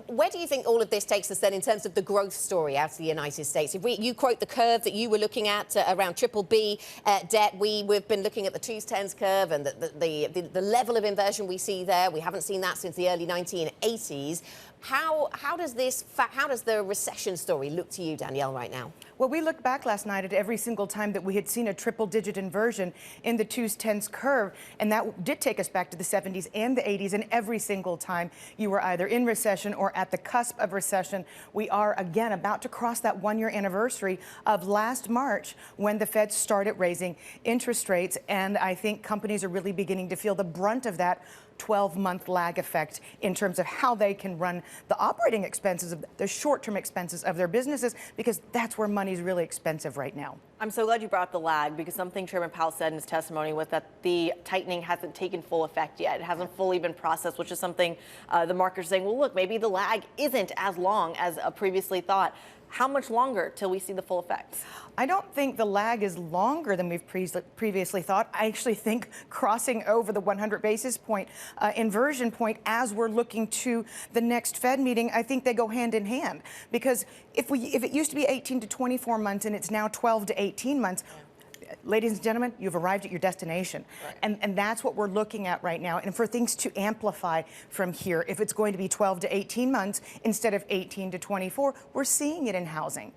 Where do you think all of this takes us then in terms of the growth story out of the United States? If you quote the curve that you were looking at around BBB debt, we've been looking at the 2s, 10s curve and the level of inversion we see there. We haven't seen that since the early 1980s. How does the recession story look to you, Danielle, right now? Well, we looked back last night at every single time that we had seen a triple-digit inversion in the 2s, 10s curve, and that did take us back to the 70s and the 80s, and every single time you were either in recession or at the cusp of recession. We are, again, about to cross that one-year anniversary of last March when the Fed started raising interest rates, and I think companies are really beginning to feel the brunt of that 12-month lag effect in terms of how they can run the operating expenses, the short-term expenses of their businesses, because that's where money is really expensive right now. I'm so glad you brought up the lag, because something Chairman Powell said in his testimony was that the tightening hasn't taken full effect yet. It hasn't fully been processed, which is something the market's saying, well, look, maybe the lag isn't as long as previously thought. How much longer till we see the full effects? I don't think the lag is longer than we've previously thought. I actually think crossing over the 100 basis point inversion point as we're looking to the next Fed meeting, I think they go hand in hand. Because if it used to be 18 to 24 months and it's now 12 to 18 months, ladies and gentlemen, you've arrived at your destination. Right. And that's what we're looking at right now. And for things to amplify from here, if it's going to be 12 to 18 months instead of 18 to 24, we're seeing it in housing.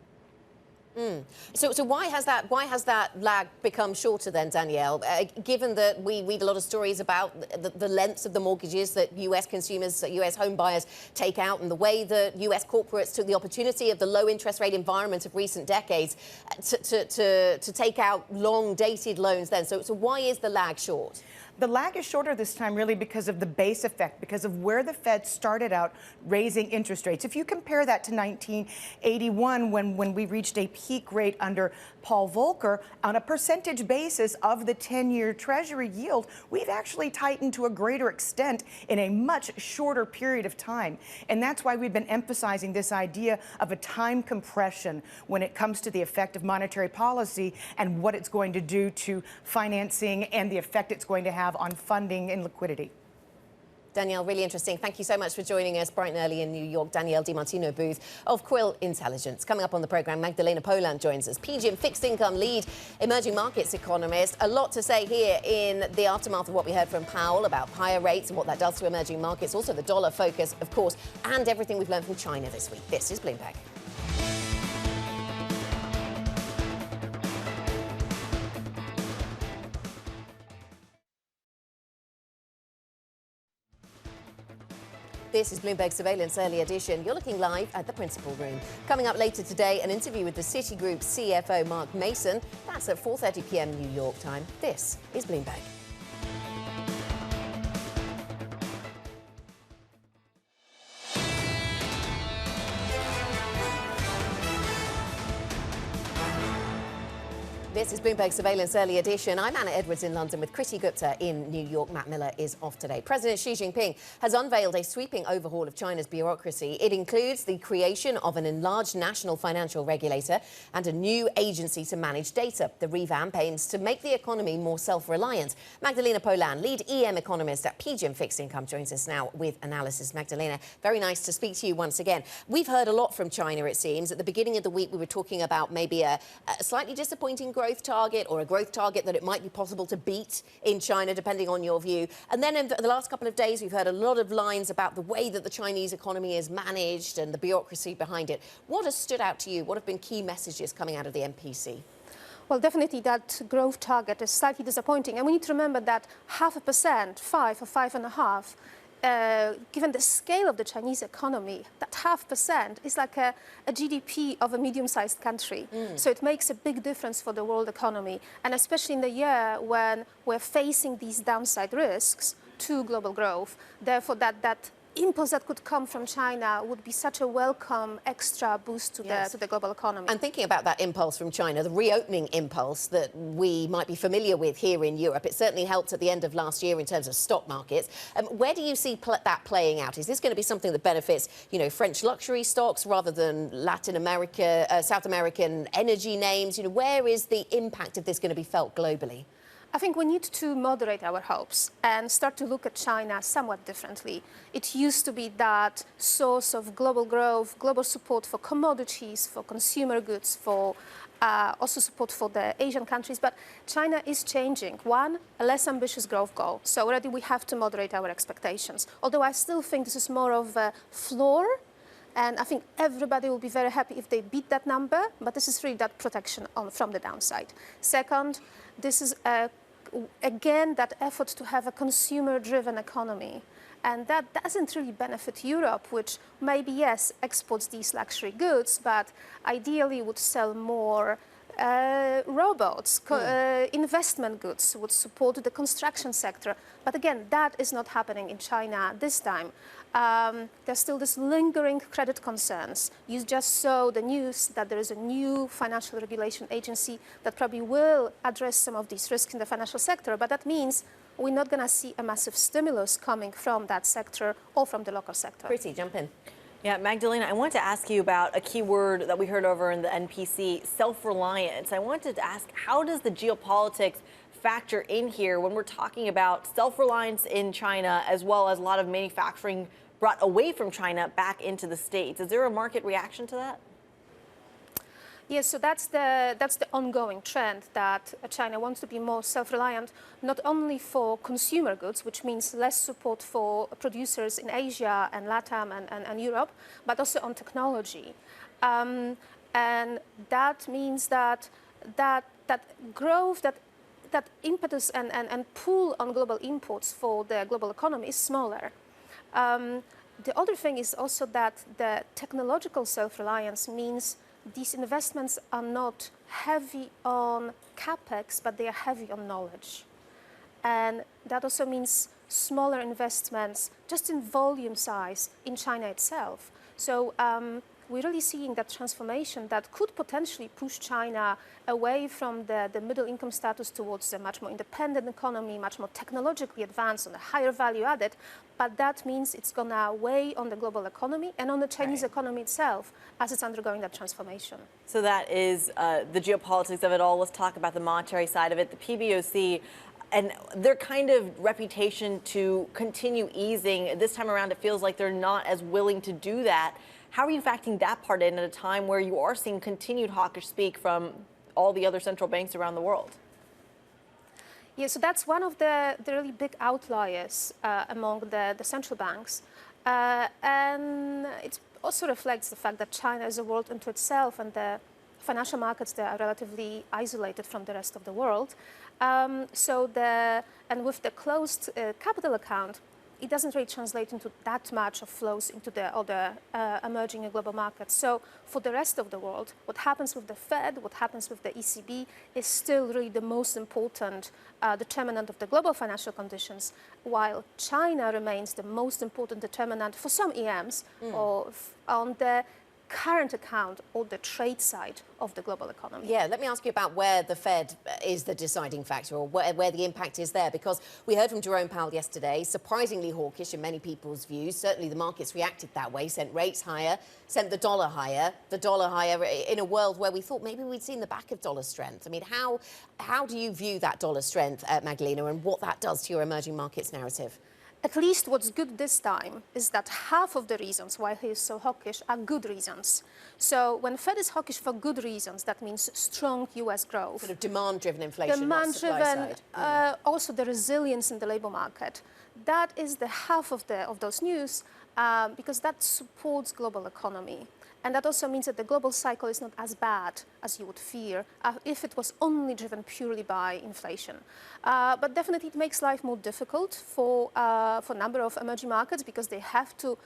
So why has that lag become shorter then, Danielle? Given that we read a lot of stories about the lengths of the mortgages that U.S. consumers, U.S. home buyers take out, and the way that U.S. corporates took the opportunity of the low interest rate environment of recent decades to take out long-dated loans then. So why is the lag short? The lag is shorter this time really because of the base effect, because of where the Fed started out raising interest rates. If you compare that to 1981, when we reached a peak rate under Paul Volcker, on a percentage basis of the 10-year Treasury yield, we've actually tightened to a greater extent in a much shorter period of time. And that's why we've been emphasizing this idea of a time compression when it comes to the effect of monetary policy and what it's going to do to financing and the effect it's going to have on funding and liquidity. Danielle, really interesting. Thank you so much for joining us bright and early in New York. Danielle DiMartino booth of Quill Intelligence. Coming up on the program, Magdalena Poland joins us, PGIM fixed income lead, emerging markets economist. A lot to say here in the aftermath of what we heard from Powell about higher rates and what that does to emerging markets. Also the dollar focus, of course, and everything we've learned from China this week. This is Bloomberg. This is Bloomberg Surveillance Early Edition. You're looking live at the Principal Room. Coming up later today, an interview with the Citigroup CFO, Mark Mason. That's at 4:30 p.m. New York time. This is Bloomberg. This is Bloomberg Surveillance Early Edition. I'm Anna Edwards in London with Kriti Gupta in New York. Matt Miller is off today. President Xi Jinping has unveiled a sweeping overhaul of China's bureaucracy. It includes the creation of an enlarged national financial regulator and a new agency to manage data. The revamp aims to make the economy more self-reliant. Magdalena Polan, lead EM economist at PGIM Fixed Income, joins us now with analysis. Magdalena, very nice to speak to you once again. We've heard a lot from China, it seems. At the beginning of the week, we were talking about maybe a slightly disappointing growth target, or a growth target that it might be possible to beat in China, depending on your view. And then in the last couple of days, we've heard a lot of lines about the way that the Chinese economy is managed and the bureaucracy behind it. What has stood out to you? What have been key messages coming out of the MPC? Well, definitely that growth target is slightly disappointing. And we need to remember that 0.5%, 5 or 5.5%, given the scale of the Chinese economy, that 0.5% is like a GDP of a medium-sized country. So it makes a big difference for the world economy. And especially in the year when we're facing these downside risks to global growth, therefore that impulse that could come from China would be such a welcome extra boost to the global economy. And thinking about that impulse from China, the reopening impulse that we might be familiar with here in Europe, it certainly helped at the end of last year in terms of stock markets. Where do you see that playing out? Is this going to be something that benefits, you know, French luxury stocks rather than Latin America, South American energy names? You know, where is the impact of this going to be felt globally? I think we need to moderate our hopes and start to look at China somewhat differently. It used to be that source of global growth, global support for commodities, for consumer goods, for also support for the Asian countries. But China is changing. One, a less ambitious growth goal. So already we have to moderate our expectations. Although I still think this is more of a floor. And I think everybody will be very happy if they beat that number. But this is really that protection from the downside. Second, this is, again, that effort to have a consumer-driven economy. And that doesn't really benefit Europe, which maybe, yes, exports these luxury goods, but ideally would sell more robots, investment goods, would support the construction sector. But again, that is not happening in China this time. There's still this lingering credit concerns. You just saw the news that there is a new financial regulation agency that probably will address some of these risks in the financial sector, but that means we're not going to see a massive stimulus coming from that sector or from the local sector. Kriti, jump in. Yeah, Magdalena, I wanted to ask you about a key word that we heard over in the NPC, self-reliance. I wanted to ask, how does the geopolitics factor in here when we're talking about self-reliance in China, as well as a lot of manufacturing brought away from China back into the States? Is there a market reaction to that? Yes, so that's the ongoing trend that China wants to be more self-reliant, not only for consumer goods, which means less support for producers in Asia and LATAM and Europe, but also on technology. And that means that growth, that impetus and pull on global imports for the global economy is smaller. The other thing is also that the technological self-reliance means these investments are not heavy on capex, but they are heavy on knowledge. And that also means smaller investments just in volume size in China itself. So we're really seeing that transformation that could potentially push China away from the middle income status towards a much more independent economy, much more technologically advanced and a higher value added. But that means it's going to weigh on the global economy and on the Chinese economy itself as it's undergoing that transformation. So that is the geopolitics of it all. Let's talk about the monetary side of it. The PBOC and their kind of reputation to continue easing. This time around, it feels like they're not as willing to do that. How are you factoring that part in at a time where you are seeing continued hawkish speak from all the other central banks around the world? Yeah, so that's one of the really big outliers among the central banks. And it also reflects the fact that China is a world unto itself, and the financial markets there are relatively isolated from the rest of the world. And with the closed capital account, it doesn't really translate into that much of flows into the other emerging global markets. So for the rest of the world, what happens with the Fed, what happens with the ECB is still really the most important determinant of the global financial conditions, while China remains the most important determinant for some EMs or on the current account or the trade side of the global economy. Yeah, let me ask you about where the Fed is the deciding factor, or where the impact is there, because we heard from Jerome Powell yesterday, surprisingly hawkish in many people's views. Certainly the markets reacted that way, sent rates higher, sent the dollar higher in a world where we thought maybe we'd seen the back of dollar strength. I mean, how do you view that dollar strength, Magdalena, and what that does to your emerging markets narrative? At least what's good this time is that half of the reasons why he is so hawkish are good reasons. So when Fed is hawkish for good reasons, that means strong U.S. growth. Sort of demand-driven inflation, not supply side. Also the resilience in the labor market. That is the half of those news because that supports global economy. And that also means that the global cycle is not as bad as you would fear if it was only driven purely by inflation. But definitely it makes life more difficult for a number of emerging markets because they have to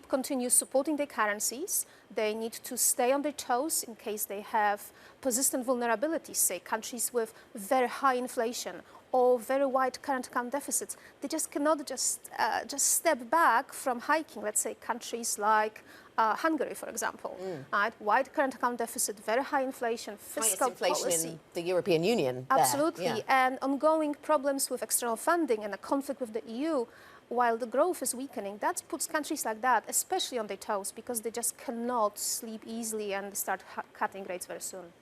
continue supporting their currencies. They need to stay on their toes in case they have persistent vulnerabilities, say countries with very high inflation or very wide current account deficits. They just cannot just step back from hiking, let's say countries like Hungary, for example, right? Wide current account deficit, very high inflation, fiscal inflation policy. in the European Union. Absolutely, Yeah. and ongoing problems with external funding and a conflict with the EU. While the growth is weakening, that puts countries like that, especially on their toes, because they just cannot sleep easily and start cutting rates very soon.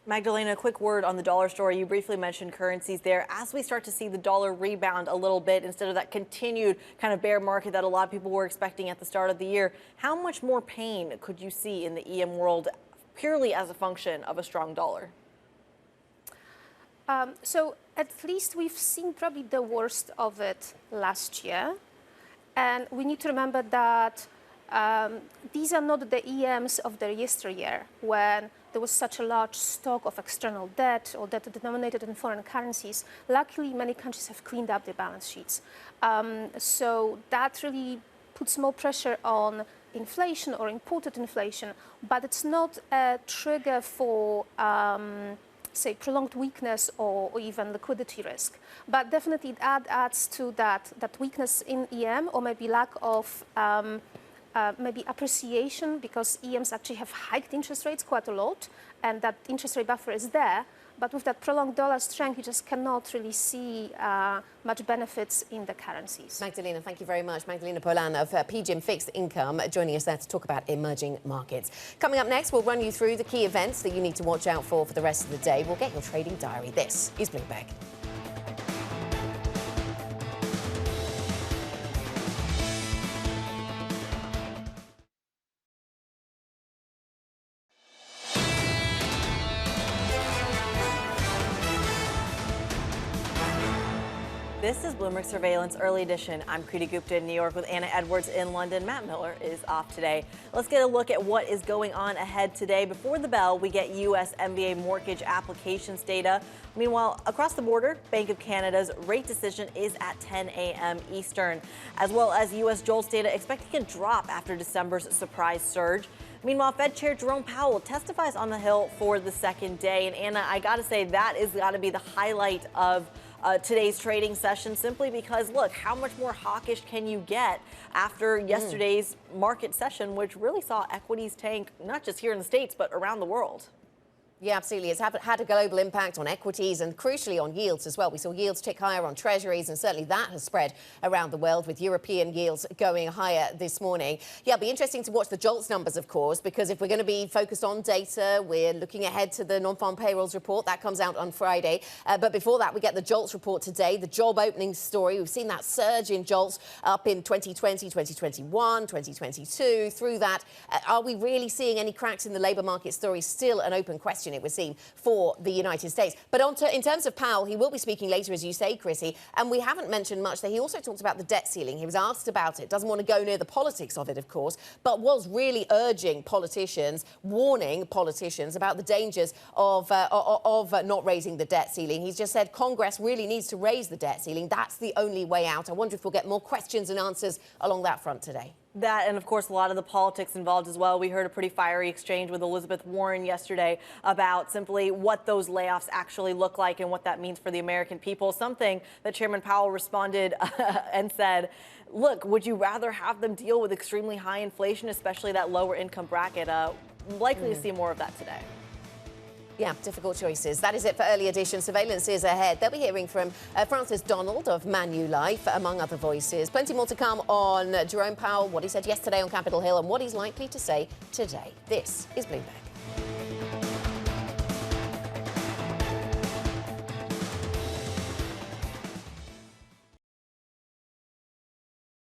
Magdalena, a quick word on the dollar story. You briefly mentioned currencies there. As we start to see the dollar rebound a little bit instead of that continued kind of bear market that a lot of people were expecting at the start of the year, how much more pain could you see in the EM world purely as a function of a strong dollar? So at least we've seen probably the worst of it last year. And we need to remember that these are not the EMs of the yesteryear when there was such a large stock of external debt or debt denominated in foreign currencies. Luckily, many countries have cleaned up their balance sheets. So that really puts more pressure on inflation or imported inflation, but it's not a trigger for say, prolonged weakness or even liquidity risk. But definitely it adds to that weakness in EM or maybe lack of maybe appreciation because EMs actually have hiked interest rates quite a lot and that interest rate buffer is there. But with that prolonged dollar strength, you just cannot really see much benefits in the currencies. Magdalena, thank you very much. Magdalena Polan of PGIM Fixed Income joining us there to talk about emerging markets. Coming up next, we'll run you through the key events that you need to watch out for the rest of the day. We'll get your trading diary. This is Bloomberg. This is Bloomberg Surveillance Early Edition. I'm Kriti Gupta in New York with Anna Edwards in London. Matt Miller is off today. Let's get a look at what is going on ahead today. Before the bell, we get U.S. MBA mortgage applications data. Meanwhile, across the border, Bank of Canada's rate decision is at 10 a.m. Eastern, as well as U.S. JOLTS data expecting a drop after December's surprise surge. Meanwhile, Fed Chair Jerome Powell testifies on the Hill for the second day. And Anna, I got to say, that is got to be the highlight of today's trading session, simply because, look, how much more hawkish can you get after yesterday's market session, which really saw equities tank, not just here in the States, but around the world? Yeah, absolutely. It's had a global impact on equities and crucially on yields as well. We saw yields tick higher on treasuries, and certainly that has spread around the world with European yields going higher this morning. Yeah, it'll be interesting to watch the JOLTS numbers, of course, because if we're going to be focused on data, we're looking ahead to the non-farm payrolls report. That comes out on Friday. But before that, we get the JOLTS report today, the job opening story. We've seen that surge in JOLTS up in 2020, 2021, 2022. Through that, are we really seeing any cracks in the labour market story? Still an open question, it would seem, for the United States. But in terms of Powell, he will be speaking later, as you say, Chrissy, and we haven't mentioned much there. He also talked about the debt ceiling. He was asked about it, doesn't want to go near the politics of it, of course, but was really urging politicians, warning politicians about the dangers of not raising the debt ceiling. He's just said Congress really needs to raise the debt ceiling. That's the only way out. I wonder if we'll get more questions and answers along that front today. That, and of course, a lot of the politics involved as well. We heard a pretty fiery exchange with Elizabeth Warren yesterday about simply what those layoffs actually look like and what that means for the American people. Something that Chairman Powell responded and said, look, would you rather have them deal with extremely high inflation, especially that lower income bracket? Likely to see more of that today. Yeah, difficult choices. That is it for Early Edition. Surveillance is ahead. They'll be hearing from Francis Donald of Manulife, among other voices. Plenty more to come on Jerome Powell, what he said yesterday on Capitol Hill, and what he's likely to say today. This is Bloomberg.